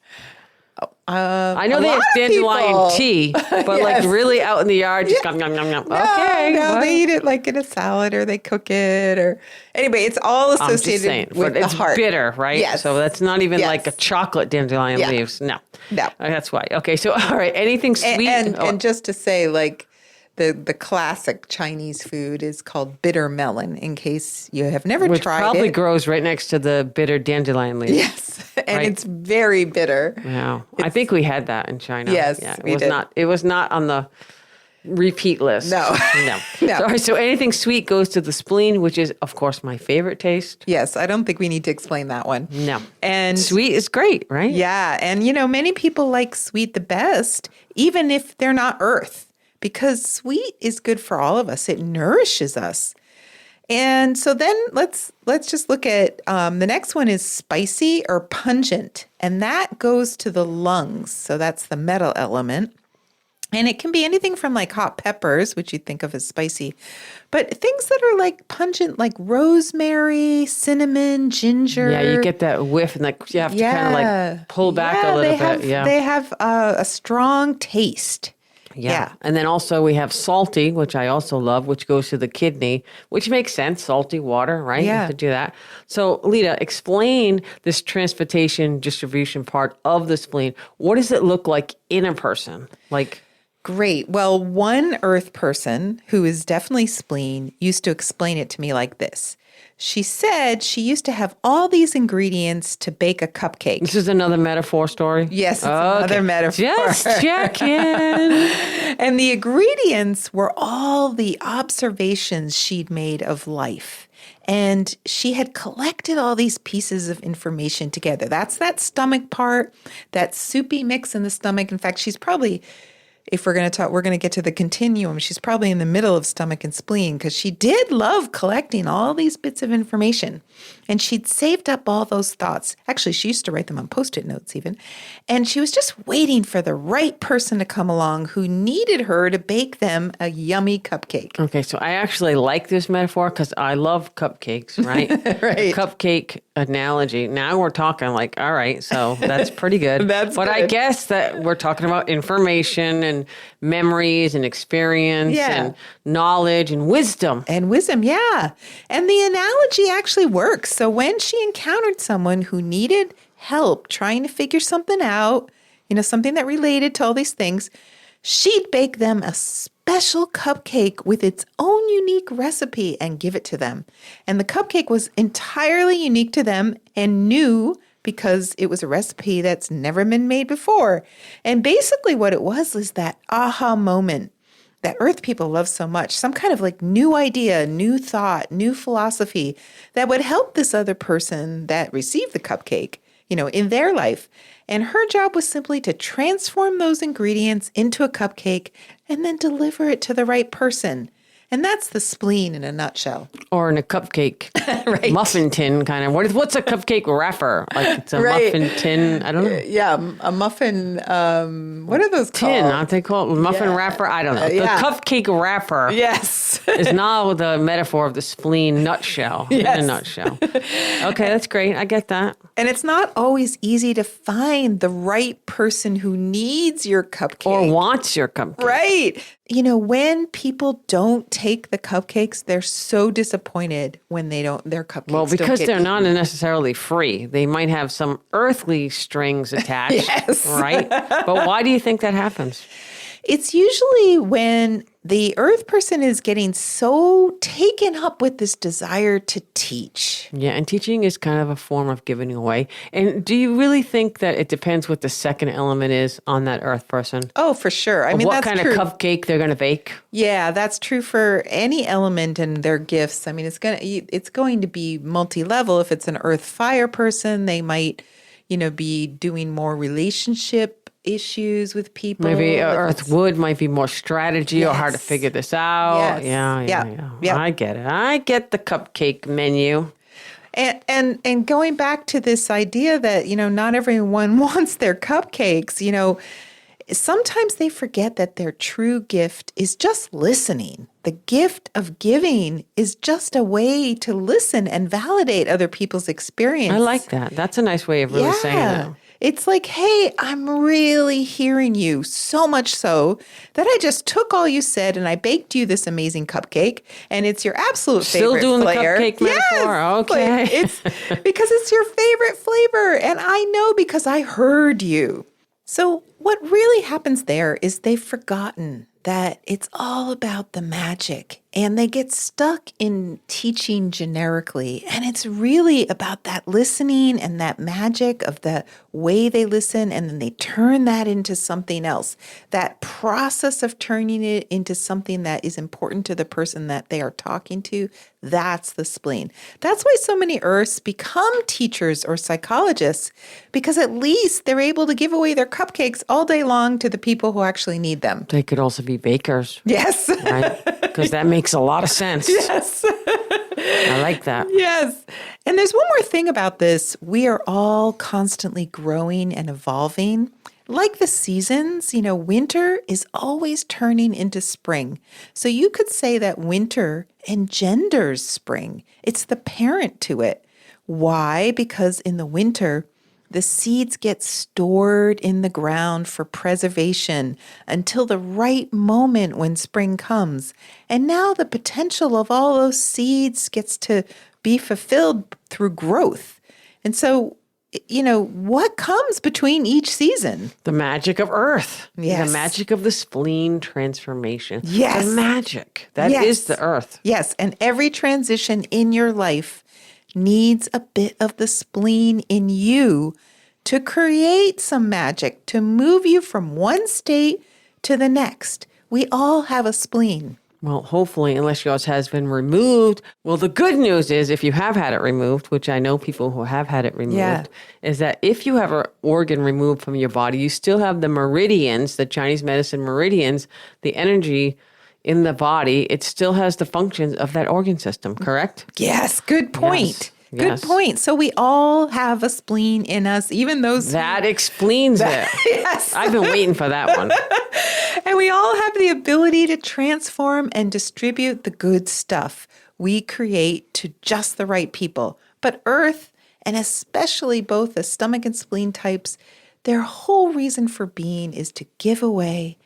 S1: I know
S3: a
S1: they have
S3: lot of
S1: dandelion
S3: people.
S1: tea, but
S3: Yes.
S1: like really out in the yard, just nom, nom, nom, nom. Okay.
S3: No,
S1: what?
S3: they eat it like in a salad or they cook it or anyway, it's all
S1: I'm just
S3: associated
S1: saying,
S3: with
S1: but
S3: the
S1: it's
S3: heart.
S1: bitter, right?
S3: Yes.
S1: So that's not even
S3: Yes.
S1: like a chocolate dandelion
S3: Yeah.
S1: leaves. No.
S3: No.
S1: That's why. Okay. So, all right. Anything sweet?
S3: And just to say, like the classic Chinese food is called bitter melon. In case you have never
S1: which
S3: tried
S1: probably
S3: it,
S1: grows right next to the bitter dandelion leaves.
S3: yes, and
S1: Right.
S3: it's very bitter.
S1: Yeah. I think we had that in China.
S3: Yes,
S1: Yeah. It
S3: we
S1: was
S3: did.
S1: not. It was not on the repeat list.
S3: No.
S1: No.
S3: No.
S1: So, all right, so anything sweet goes to the spleen, which is, of course, my favorite taste.
S3: Yes, I don't think we need to explain that one.
S1: No.
S3: And
S1: Sweet is great, right?
S3: yeah, and many people like sweet the best, even if they're not earth, because sweet is good for all of us. It nourishes us. And so then let's just look at the next one is spicy or pungent, and that goes to the lungs. So that's the metal element. And it can be anything from like hot peppers, which you think of as spicy, but things that are like pungent, like rosemary, cinnamon, ginger.
S1: Yeah, you get that whiff, and like you have to kind of like pull back a little bit. Yeah.
S3: They have a strong taste. Yeah.
S1: And then also we have salty, which I also love, which goes to the kidney, which makes sense. Salty water, right? You
S3: Yeah.
S1: have to do that. So, Leta, explain this transportation distribution part of the spleen. What does it look like in a person? Like,
S3: Great. Well, one earth person who is definitely spleen used to explain it to me like this. She said she used to have all these ingredients to bake a cupcake.
S1: this is another metaphor story?
S3: Yes, it's another metaphor.
S1: Just checking.
S3: And the ingredients were all the observations she'd made of life. And she had collected all these pieces of information together. That's that stomach part, that soupy mix in the stomach. In fact, she's probably, if we're going to talk, we're going to get to the continuum. She's probably in the middle of stomach and spleen because she did love collecting all these bits of information. And she'd saved up all those thoughts. Actually, she used to write them on Post-it notes even. And she was just waiting for the right person to come along who needed her to bake them a yummy cupcake.
S1: Okay, so I actually like this metaphor because I love cupcakes, right?
S3: Right.
S1: Cupcake analogy. Now we're talking like, all right, so that's pretty good.
S3: That's
S1: but I
S3: good.
S1: guess that we're talking about information and memories and experience
S3: Yeah.
S1: and knowledge and wisdom.
S3: And wisdom, yeah. And the analogy actually works. So when she encountered someone who needed help trying to figure something out, something that related to all these things, she'd bake them a special cupcake with its own unique recipe and give it to them. And the cupcake was entirely unique to them and new because it was a recipe that's never been made before. And basically what it was that aha moment that earth people love so much, some kind of like new idea, new thought, new philosophy that would help this other person that received the cupcake, in their life. And her job was simply to transform those ingredients into a cupcake and then deliver it to the right person. And that's the spleen in a nutshell.
S1: Or in a cupcake
S3: Right.
S1: muffin tin kind of. What's a cupcake wrapper? Like it's a
S3: Right.
S1: muffin tin. I don't know.
S3: Yeah, a muffin, what are those
S1: Tin,
S3: called?
S1: aren't they called? Muffin
S3: Yeah.
S1: wrapper? I don't know.
S3: Yeah.
S1: The cupcake wrapper.
S3: Yes.
S1: is now the metaphor of the spleen nutshell. In
S3: Yes.
S1: a nutshell. Okay, that's great. I get that.
S3: And it's not always easy to find the right person who needs your cupcake.
S1: Or wants your cupcake.
S3: Right. When people don't take the cupcakes, they're so disappointed when their cupcakes
S1: Well,
S3: don't
S1: because
S3: get
S1: they're
S3: eaten.
S1: not necessarily free. They might have some earthly strings attached.
S3: Yes.
S1: Right? But why do you think that happens?
S3: It's usually when the earth person is getting so taken up with this desire to teach.
S1: Yeah, and teaching is kind of a form of giving away. And do you really think that it depends what the second element is on that earth person?
S3: Oh, for sure. I mean,
S1: what
S3: that's
S1: kind
S3: true.
S1: of cupcake they're going to bake?
S3: Yeah, that's true for any element in their gifts. I mean, it's going to be multi-level. If it's an earth fire person, they might, be doing more relationship issues with people.
S1: Maybe
S3: If
S1: earth
S3: it's-
S1: wood might be more strategy or how to
S3: Yes.
S1: figure this out.
S3: Yes.
S1: Yeah.
S3: Yeah.
S1: I get it. I get the cupcake menu.
S3: And going back to this idea that, not everyone wants their cupcakes, sometimes they forget that their true gift is just listening. The gift of giving is just a way to listen and validate other people's experience.
S1: I like that. That's a nice way of really saying that.
S3: It's like, hey, I'm really hearing you, so much so that I just took all you said and I baked you this amazing cupcake, and it's your absolute
S1: Still
S3: favorite
S1: doing
S3: flavor.
S1: the cupcake metaphor? Okay.
S3: It's because it's your favorite flavor, and I know because I heard you. So what really happens there is they've forgotten that it's all about the magic, and they get stuck in teaching generically. And it's really about that listening and that magic of the way they listen, and then they turn that into something else. That process of turning it into something that is important to the person that they are talking to, that's the spleen. That's why so many earths become teachers or psychologists, because at least they're able to give away their cupcakes all day long to the people who actually need them.
S1: They could also be bakers,
S3: Yes.
S1: right? Because that makes a lot of sense.
S3: Yes.
S1: I like that.
S3: Yes. And there's one more thing about this. We are all constantly growing and evolving. Like the seasons, winter is always turning into spring. So you could say that winter engenders spring. It's the parent to it. Why? Because in the winter, the seeds get stored in the ground for preservation until the right moment when spring comes. And now the potential of all those seeds gets to be fulfilled through growth. And so, what comes between each season?
S1: The magic of earth.
S3: Yes.
S1: The magic of the spleen transformation.
S3: Yes.
S1: The magic. That is
S3: Yes.
S1: the earth.
S3: Yes, and every transition in your life needs a bit of the spleen in you to create some magic, to move you from one state to the next. We all have a spleen.
S1: Well, hopefully, unless yours has been removed. Well, the good news is if you have had it removed, which I know people who have had it removed,
S3: Yeah.
S1: is that if you have an organ removed from your body, you still have the meridians, the Chinese medicine meridians, the energy in the body. It still has the functions of that organ system, correct?
S3: Yes, good point.
S1: Yes.
S3: Good point. So we all have a spleen in us, even those.
S1: That explains it.
S3: Yes.
S1: I've been waiting for that one.
S3: And we all have the ability to transform and distribute the good stuff we create to just the right people. But Earth, and especially both the stomach and spleen types, their whole reason for being is to give away,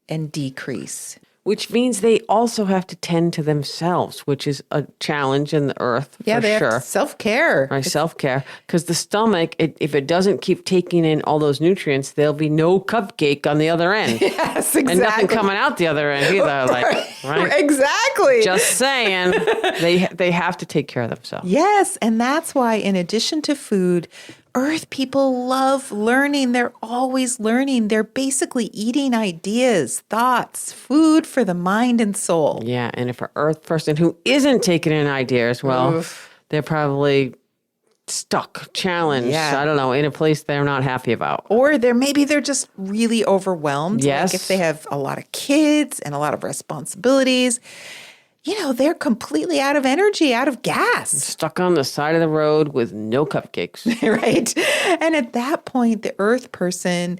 S3: and decrease.
S1: Which means they also have to tend to themselves, which is a challenge in the earth
S3: Yeah,
S1: for
S3: they
S1: sure.
S3: have self-care.
S1: Right, self-care. Because the stomach, if it doesn't keep taking in all those nutrients, there'll be no cupcake on the other end.
S3: Yes, exactly.
S1: And nothing coming out the other end either. Right?
S3: Exactly.
S1: Just saying, they have to take care of themselves.
S3: Yes, and that's why in addition to food, Earth people love learning. They're always learning. They're basically eating ideas, thoughts, food for the mind and soul.
S1: Yeah, and if an earth person who isn't taking in ideas, well, they're probably stuck, challenged,
S3: Yeah.
S1: I don't know, in a place they're not happy about.
S3: Or they're just really overwhelmed.
S1: Yes.
S3: Like if they have a lot of kids and a lot of responsibilities, they're completely out of energy, out of gas.
S1: Stuck on the side of the road with no cupcakes.
S3: Right? And at that point, the earth person,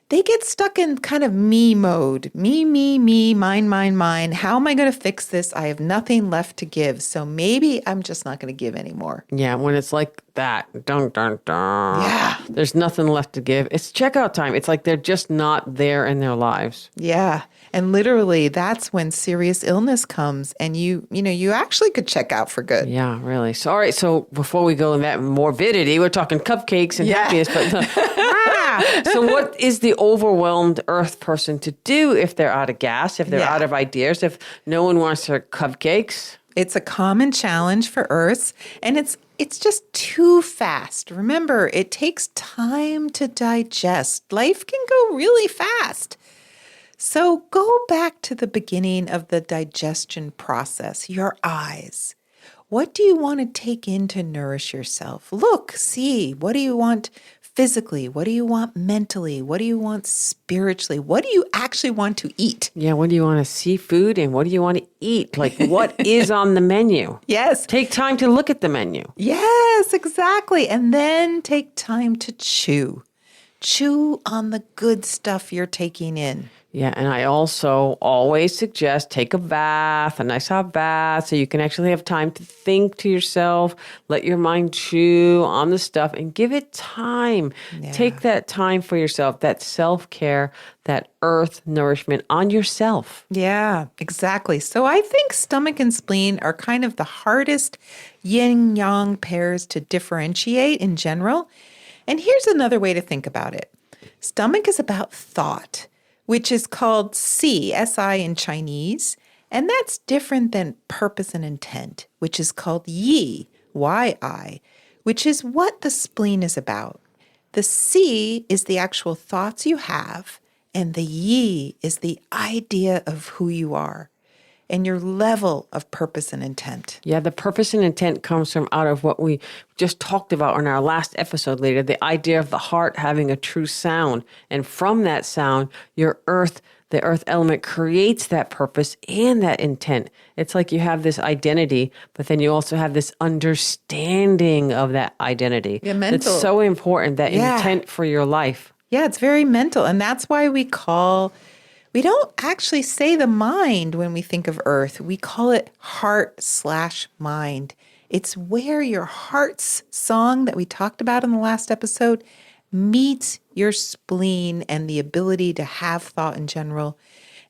S3: they get stuck in kind of me mode. Me, mine. How am I going to fix this? I have nothing left to give. So maybe I'm just not going to give anymore.
S1: Yeah, when it's like that, dun.
S3: Yeah.
S1: There's nothing left to give. It's checkout time. It's like they're just not there in their lives.
S3: Yeah. And literally, that's when serious illness comes and you actually could check out for good.
S1: Yeah, really. So, all right. So before we go in that morbidity, we're talking cupcakes and
S3: Yeah.
S1: happiness. But so what is the overwhelmed earth person to do if they're out of gas, if they're
S3: Yeah.
S1: out of ideas, if no one wants their cupcakes?
S3: It's a common challenge for Earths, and it's just too fast. Remember, it takes time to digest. Life can go really fast. So go back to the beginning of the digestion process, your eyes. What do you want to take in to nourish yourself? Look, see, what do you want physically? What do you want mentally? What do you want spiritually? What do you actually want to eat?
S1: Yeah, when do you want to see food and what do you want to eat? Like, what is on the menu?
S3: Yes.
S1: Take time to look at the menu.
S3: Yes, exactly. And then take time to chew. Chew on the good stuff you're taking in.
S1: Yeah, and I also always suggest take a bath, a nice hot bath, so you can actually have time to think to yourself, let your mind chew on the stuff, and give it time. Take that time for yourself, that self-care, that earth nourishment on yourself.
S3: Yeah, exactly. So I think stomach and spleen are kind of the hardest yin yang pairs to differentiate in general. And here's another way to think about it. Stomach is about thought, which is called Si in Chinese, and that's different than purpose and intent, which is called Yi, which is what the spleen is about. The Si is the actual thoughts you have, and the Yi is the idea of who you are and your level of purpose and intent.
S1: Yeah, the purpose and intent comes from out of what we just talked about in our last episode later, the idea of the heart having a true sound. And from that sound, the earth element creates that purpose and that intent. It's like you have this identity, but then you also have this understanding of that identity.
S3: Yeah, mental.
S1: It's so important, that
S3: Yeah.
S1: intent for your life.
S3: Yeah, it's very mental. And that's why we don't actually say the mind when we think of earth. We call it heart/mind. It's where your heart's song that we talked about in the last episode meets your spleen and the ability to have thought in general.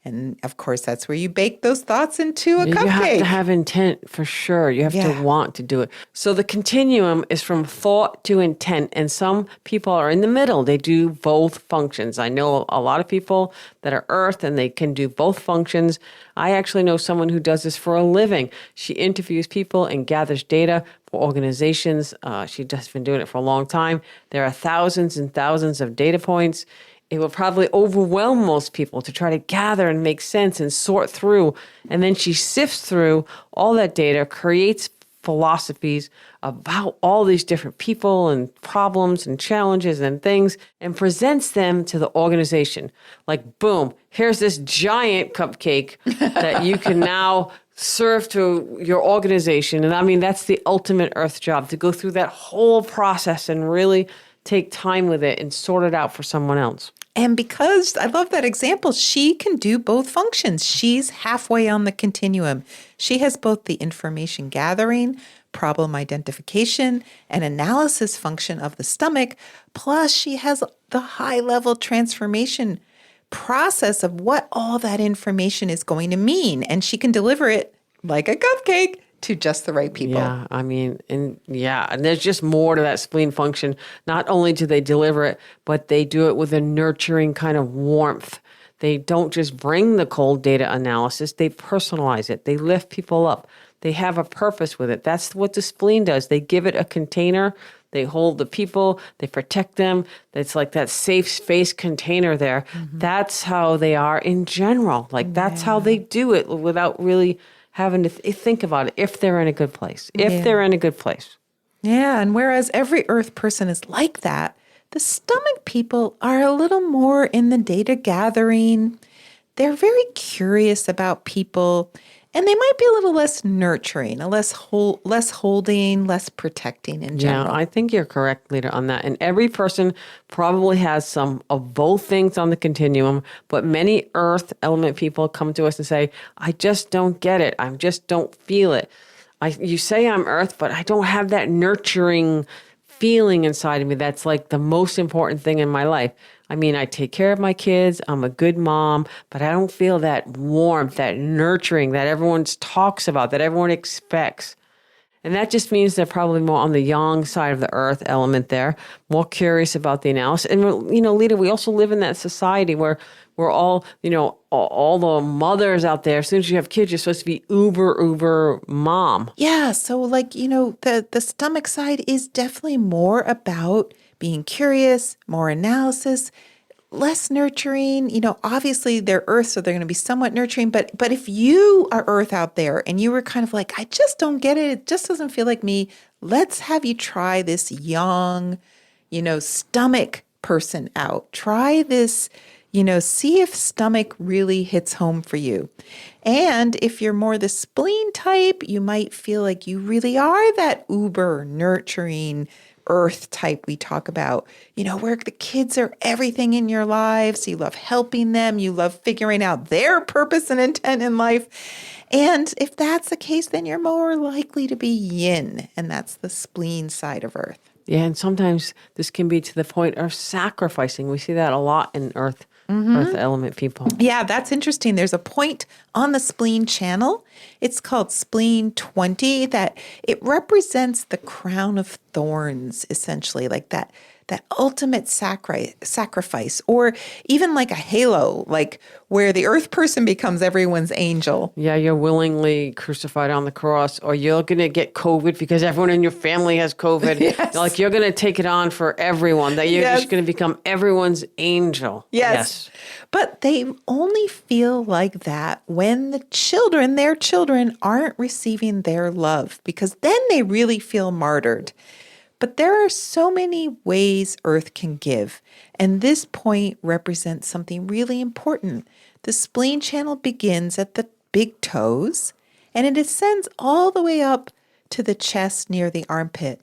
S3: And of course, that's where you bake those thoughts into a
S1: You have
S3: cupcake.
S1: to have intent for sure. You have
S3: Yeah.
S1: to want to do it. So the continuum is from thought to intent, and some people are in the middle. They do both functions. I know a lot of people that are earth and they can do both functions. I actually know someone who does this for a living. She interviews people and gathers data for organizations. She's just been doing it for a long time. There are thousands and thousands of data points. It will probably overwhelm most people to try to gather and make sense and sort through. And then she sifts through all that data, creates philosophies about all these different people and problems and challenges and things, and presents them to the organization. Like, boom, here's this giant cupcake that you can now serve to your organization. And I mean, that's the ultimate earth job, to go through that whole process and really take time with it and sort it out for someone else.
S3: And because I love that example, she can do both functions. She's halfway on the continuum. She has both the information gathering, problem identification, and analysis function of the stomach, plus she has the high-level transformation process of what all that information is going to mean. And she can deliver it like a cupcake to just the right people.
S1: Yeah, I mean, and there's just more to that spleen function. Not only do they deliver it, but they do it with a nurturing kind of warmth. They don't just bring the cold data analysis, they personalize it. They lift people up. They have a purpose with it. That's what the spleen does. They give it a container. They hold the people. They protect them. It's like that safe space container there. Mm-hmm. That's how they are in general. Like, that's how they do it without really having to think about it, if they're in a good place. They're in a good place.
S3: Yeah, and whereas every earth person is like that, the stomach people are a little more in the data gathering. They're very curious about people, and they might be a little less nurturing, less holding, less protecting in general.
S1: Yeah, I think you're correct, Leta, on that. And every person probably has some of both things on the continuum, but many earth element people come to us and say, I just don't get it. I just don't feel it. You say I'm earth, but I don't have that nurturing feeling inside of me. That's like the most important thing in my life. I mean, I take care of my kids. I'm a good mom, but I don't feel that warmth, that nurturing that everyone talks about, that everyone expects. And that just means they're probably more on the yang side of the earth element there, more curious about the analysis. And, Leta, we also live in that society where we're all, all the mothers out there, as soon as you have kids, you're supposed to be uber mom.
S3: Yeah, so the stomach side is definitely more about being curious, more analysis, less nurturing. Obviously they're earth, so they're going to be somewhat nurturing. But if you are earth out there and you were kind of like, I just don't get it, it just doesn't feel like me, let's have you try this yang, stomach person out. Try this, see if stomach really hits home for you. And if you're more the spleen type, you might feel like you really are that uber nurturing earth type we talk about, where the kids are everything in your lives. You love helping them. You love figuring out their purpose and intent in life. And if that's the case, then you're more likely to be yin, and that's the spleen side of earth.
S1: Yeah, and sometimes this can be to the point of sacrificing. We see that a lot in earth element people.
S3: Yeah, that's interesting. There's a point on the spleen channel. It's called spleen 20 that it represents the crown of thorns, essentially, like that ultimate sacrifice, or even like a halo, like where the earth person becomes everyone's angel.
S1: Yeah, you're willingly crucified on the cross, or you're going to get COVID because everyone in your family has COVID.
S3: Yes.
S1: Like you're going to take it on for everyone, that you're just going to become everyone's angel.
S3: Yes. But they only feel like that when their children aren't receiving their love, because then they really feel martyred. But there are so many ways Earth can give, and this point represents something really important. The spleen channel begins at the big toes, and it ascends all the way up to the chest near the armpit.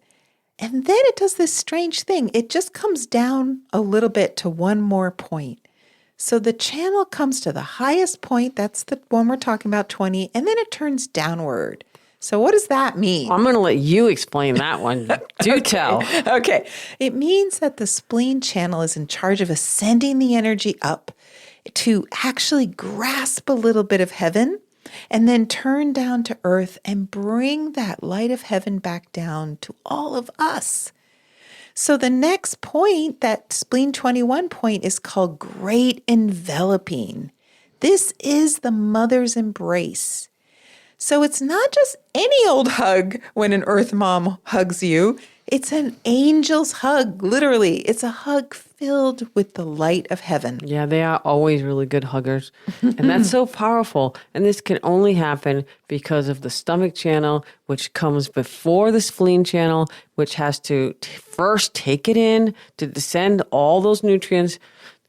S3: And then it does this strange thing. It just comes down a little bit to one more point. So the channel comes to the highest point, that's the one we're talking about, 20, and then it turns downward. So what does that mean?
S1: I'm going to let you explain that one. Do tell.
S3: Okay. It means that the spleen channel is in charge of ascending the energy up to actually grasp a little bit of heaven and then turn down to earth and bring that light of heaven back down to all of us. So the next point, that spleen 21 point, is called great enveloping. This is the mother's embrace. So it's not just any old hug when an earth mom hugs you. It's an angel's hug, literally. It's a hug filled with the light of heaven.
S1: Yeah, they are always really good huggers. And that's so powerful. And this can only happen because of the stomach channel, which comes before the spleen channel, which has to first take it in to descend all those nutrients,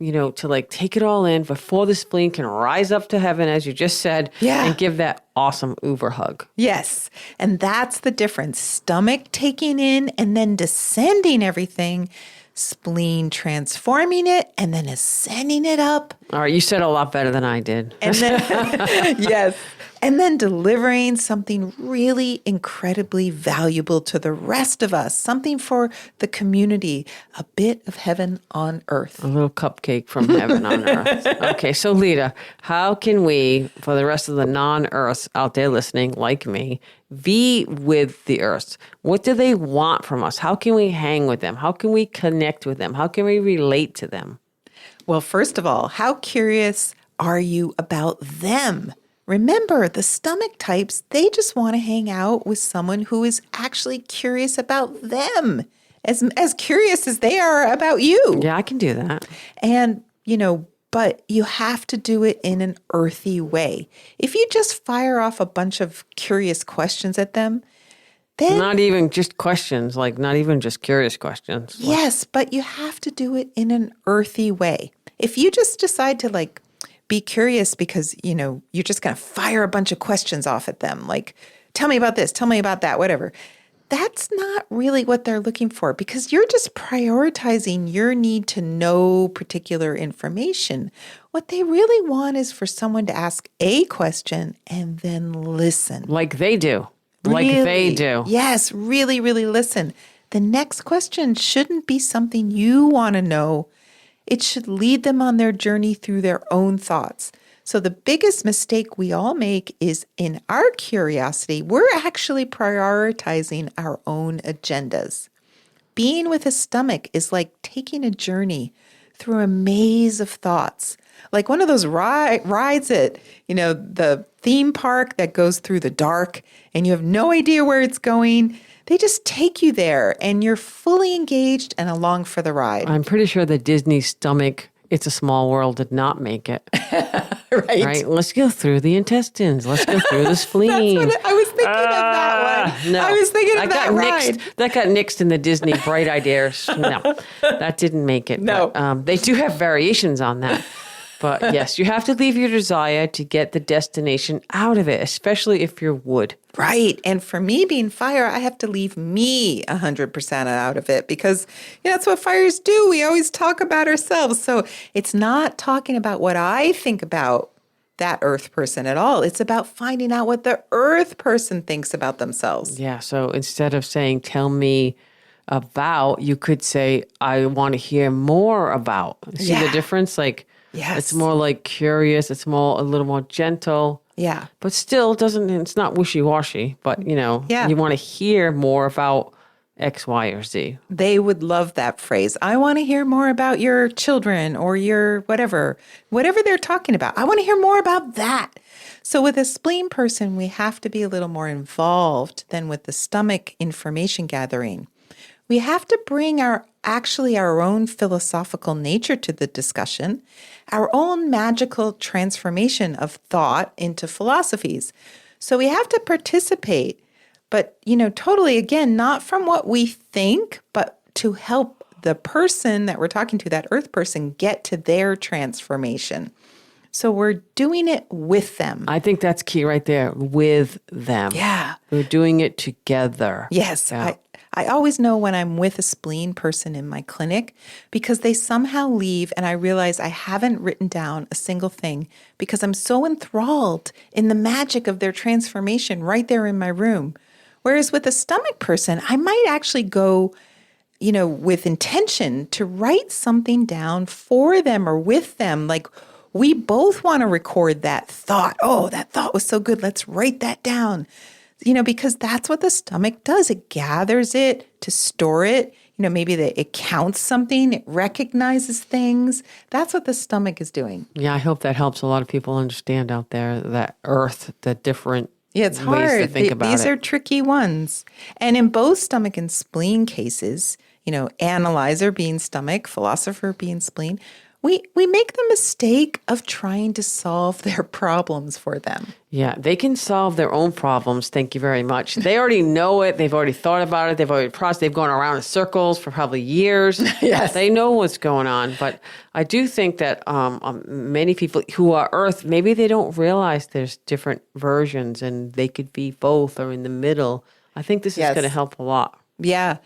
S1: to like take it all in before the spleen can rise up to heaven, as you just said, and give that awesome uber hug.
S3: Yes. And that's the difference. Stomach taking in and then descending everything, spleen transforming it and then ascending it up.
S1: All right, you said a lot better than I did.
S3: And then, yes. And then delivering something really incredibly valuable to the rest of us, something for the community, a bit of heaven on earth.
S1: A little cupcake from heaven on earth. Okay, so Leta, how can we, for the rest of the non-earths out there listening, like me, be with the earth? What do they want from us? How can we hang with them? How can we connect with them? How can we relate to them?
S3: Well, first of all, how curious are you about them? Remember, the stomach types, they just want to hang out with someone who is actually curious about them, as curious as they are about you.
S1: Yeah, I can do that.
S3: And, but you have to do it in an earthy way. If you just fire off a bunch of curious questions at them, then...
S1: Not even just questions, like not even just curious questions.
S3: Yes, but you have to do it in an earthy way. If you just decide to be curious because, you're just going to fire a bunch of questions off at them, like, tell me about this, tell me about that, whatever. That's not really what they're looking for, because you're just prioritizing your need to know particular information. What they really want is for someone to ask a question and then listen.
S1: Like they do. Like
S3: Really?
S1: they do.
S3: Yes, really, really listen. The next question shouldn't be something you want to know. It should lead them on their journey through their own thoughts. So the biggest mistake we all make is in our curiosity, we're actually prioritizing our own agendas. Being with a stomach is like taking a journey through a maze of thoughts. Like one of those rides at, the theme park that goes through the dark and you have no idea where it's going. They just take you there and you're fully engaged and along for the ride.
S1: I'm pretty sure the Disney stomach, It's a Small World, did not make it. Right? Let's go through the intestines. Let's go through the spleen.
S3: That's what I was thinking of that one.
S1: No.
S3: I was thinking of that ride.
S1: That got nixed in the Disney Bright Ideas. No, that didn't make it.
S3: No.
S1: But, they do have variations on that. But yes, you have to leave your desire to get the destination out of it, especially if you're wood.
S3: Right. And for me being fire, I have to leave me 100% out of it because that's what fires do. We always talk about ourselves. So it's not talking about what I think about that earth person at all. It's about finding out what the earth person thinks about themselves.
S1: Yeah. So instead of saying, tell me about, you could say, I want to hear more about. See the difference? Like,
S3: Yes.
S1: It's more like curious. It's more a little more gentle.
S3: Yeah.
S1: But still it's not wishy-washy. But, you want to hear more about X, Y, or Z.
S3: They would love that phrase. I want to hear more about your children or your whatever they're talking about. I want to hear more about that. So with a spleen person, we have to be a little more involved than with the stomach information gathering. We have to bring our own philosophical nature to the discussion, our own magical transformation of thought into philosophies. So we have to participate, but, totally, again, not from what we think, but to help the person that we're talking to, that earth person, get to their transformation. So we're doing it with them.
S1: I think that's key right there, with them.
S3: Yeah.
S1: We're doing it together.
S3: Yes.
S1: Yeah.
S3: I always know when I'm with a spleen person in my clinic because they somehow leave and I realize I haven't written down a single thing because I'm so enthralled in the magic of their transformation right there in my room. Whereas with a stomach person, I might actually go, with intention to write something down for them or with them. Like we both want to record that thought. Oh, that thought was so good. Let's write that down. Because that's what the stomach does. It gathers it to store it. Maybe it counts something, it recognizes things. That's what the stomach is doing.
S1: Yeah, I hope that helps a lot of people understand out there that earth, the different
S3: it's
S1: ways
S3: hard.
S1: to think about
S3: These
S1: it.
S3: are tricky ones. And in both stomach and spleen cases, analyzer being stomach, philosopher being spleen, we make the mistake of trying to solve their problems for them.
S1: Yeah, they can solve their own problems. Thank you very much. They already know it. They've already thought about it. They've already processed. They've gone around in circles for probably years.
S3: Yes.
S1: They know what's going on. But I do think that many people who are Earth, maybe they don't realize there's different versions and they could be both or in the middle. I think this is going to help a lot.
S3: Yeah.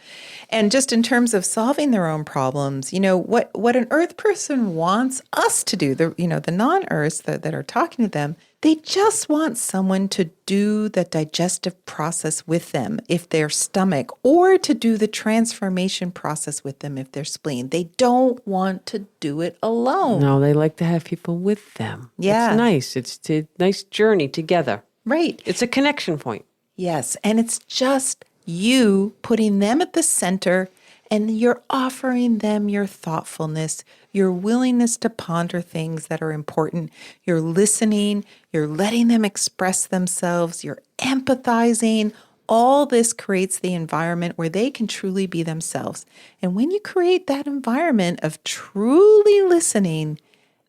S3: And just in terms of solving their own problems, what an earth person wants us to do, the non-earths that are talking to them, they just want someone to do the digestive process with them if they're stomach or to do the transformation process with them if they're spleen. They don't want to do it alone.
S1: No, they like to have people with them.
S3: Yeah.
S1: It's nice. It's a nice journey together.
S3: Right.
S1: It's a connection point.
S3: Yes. And it's just you putting them at the center and you're offering them your thoughtfulness, your willingness to ponder things that are important. You're listening, you're letting them express themselves, you're empathizing. All this creates the environment where they can truly be themselves. And when you create that environment of truly listening,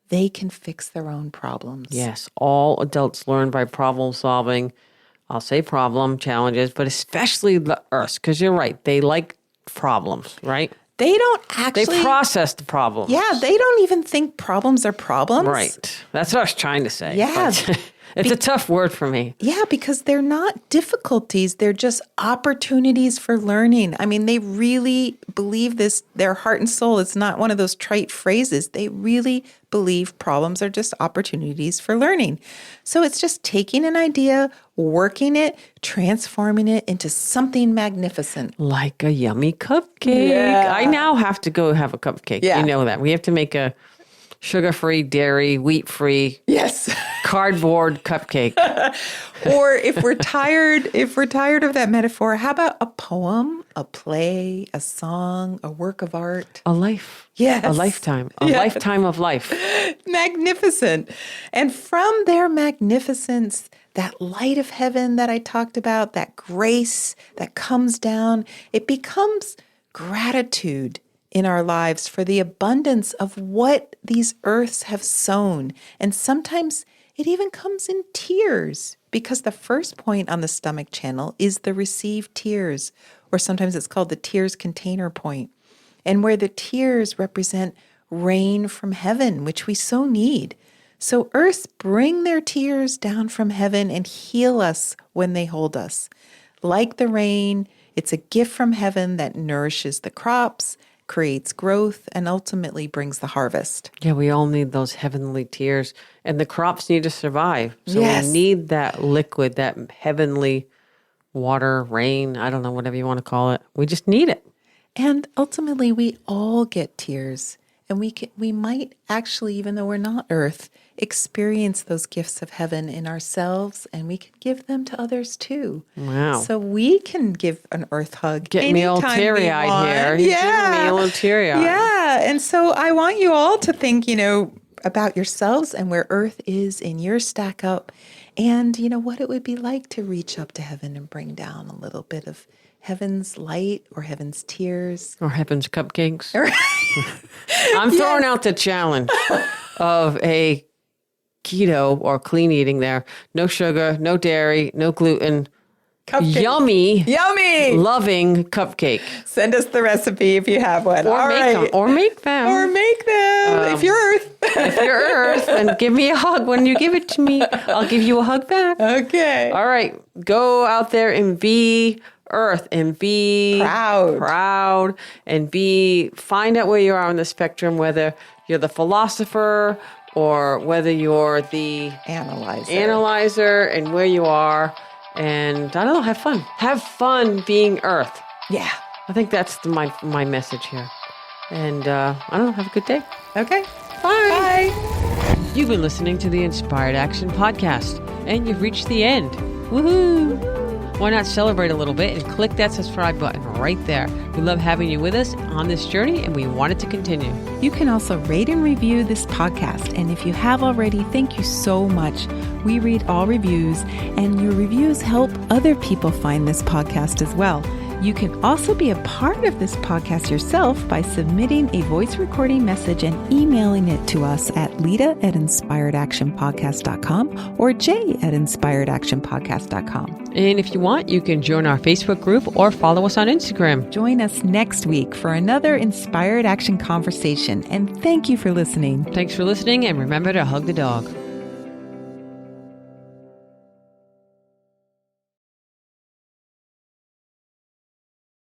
S3: they can fix their own problems.
S1: Yes, all adults learn by problem solving. I'll say problem, challenges, but especially the Earths, because you're right. They like problems, right?
S3: They don't actually...
S1: They process the problems.
S3: Yeah, they don't even think problems are problems.
S1: Right. That's what I was trying to say.
S3: Yeah.
S1: But it's a tough word for me.
S3: Yeah, because they're not difficulties. They're just opportunities for learning. I mean, they really believe this, their heart and soul. It's not one of those trite phrases. They really believe problems are just opportunities for learning. So it's just taking an idea, working it, transforming it into something magnificent.
S1: Like a yummy cupcake.
S3: Yeah.
S1: I now have to go have a cupcake.
S3: Yeah.
S1: You know that. We have to make a sugar-free, dairy, wheat-free,
S3: Yes.
S1: cardboard cupcake.
S3: Or if we're tired of that metaphor, how about a poem, a play, a song, a work of art?
S1: A life.
S3: Yes.
S1: A lifetime. A
S3: Yes.
S1: lifetime of life.
S3: Magnificent. And from their magnificence, that light of heaven that I talked about, that grace that comes down, it becomes gratitude in our lives for the abundance of what these earths have sown. And sometimes it even comes in tears because the first point on the stomach channel is the received tears, or sometimes it's called the tears container point, and where the tears represent rain from heaven, which we so need. So earths bring their tears down from heaven and heal us when they hold us. Like the rain, it's a gift from heaven that nourishes the crops, creates growth, and ultimately brings the harvest.
S1: Yeah, we all need those heavenly tears, and the crops need to survive. So
S3: Yes.
S1: we need that liquid, that heavenly water, rain, I don't know, whatever you want to call it. We just need it.
S3: And ultimately, we all get tears. And we might actually, even though we're not earth, experience those gifts of heaven in ourselves, and we can give them to others too.
S1: Wow.
S3: So we can give an earth hug.
S1: Get me all
S3: anytime we
S1: teary-eyed
S3: want.
S1: here. You're
S3: Yeah.
S1: giving me a little teary-eyed.
S3: Yeah. And so I want you all to think, about yourselves and where earth is in your stack up, and, what it would be like to reach up to heaven and bring down a little bit of heaven's light or heaven's tears.
S1: Or heaven's cupcakes. I'm throwing out the challenge of a keto or clean eating there. No sugar, no dairy, no gluten.
S3: Cupcake.
S1: Yummy,
S3: Yummy.
S1: loving cupcake.
S3: Send us the recipe if you have one.
S1: Or
S3: All
S1: make
S3: right.
S1: them. Or make them.
S3: Or make them if you're earth.
S1: If you're Earth, then give me a hug when you give it to me. I'll give you a hug back.
S3: Okay.
S1: All right. Go out there and be Earth and be proud and find out where you are on the spectrum, whether you're the philosopher or whether you're the analyzer and where you are. And I don't know, have fun. Have fun being Earth.
S3: Yeah.
S1: I think that's my message here. And I don't know, have a good day.
S3: Okay.
S1: Bye. You've been listening to the Inspired Action Podcast, and you've reached the end. Woohoo! Why not celebrate a little bit and click that subscribe button right there? We love having you with us on this journey, and we want it to continue.
S2: You can also rate and review this podcast. And if you have already, thank you so much. We read all reviews, and your reviews help other people find this podcast as well. You can also be a part of this podcast yourself by submitting a voice recording message and emailing it to us at leta@inspiredactionpodcast.com or jay@inspiredactionpodcast.com.
S1: And if you want, you can join our Facebook group or follow us on Instagram.
S2: Join us next week for another Inspired Action conversation. And thank you for listening.
S1: Thanks for listening, and remember to hug the dog.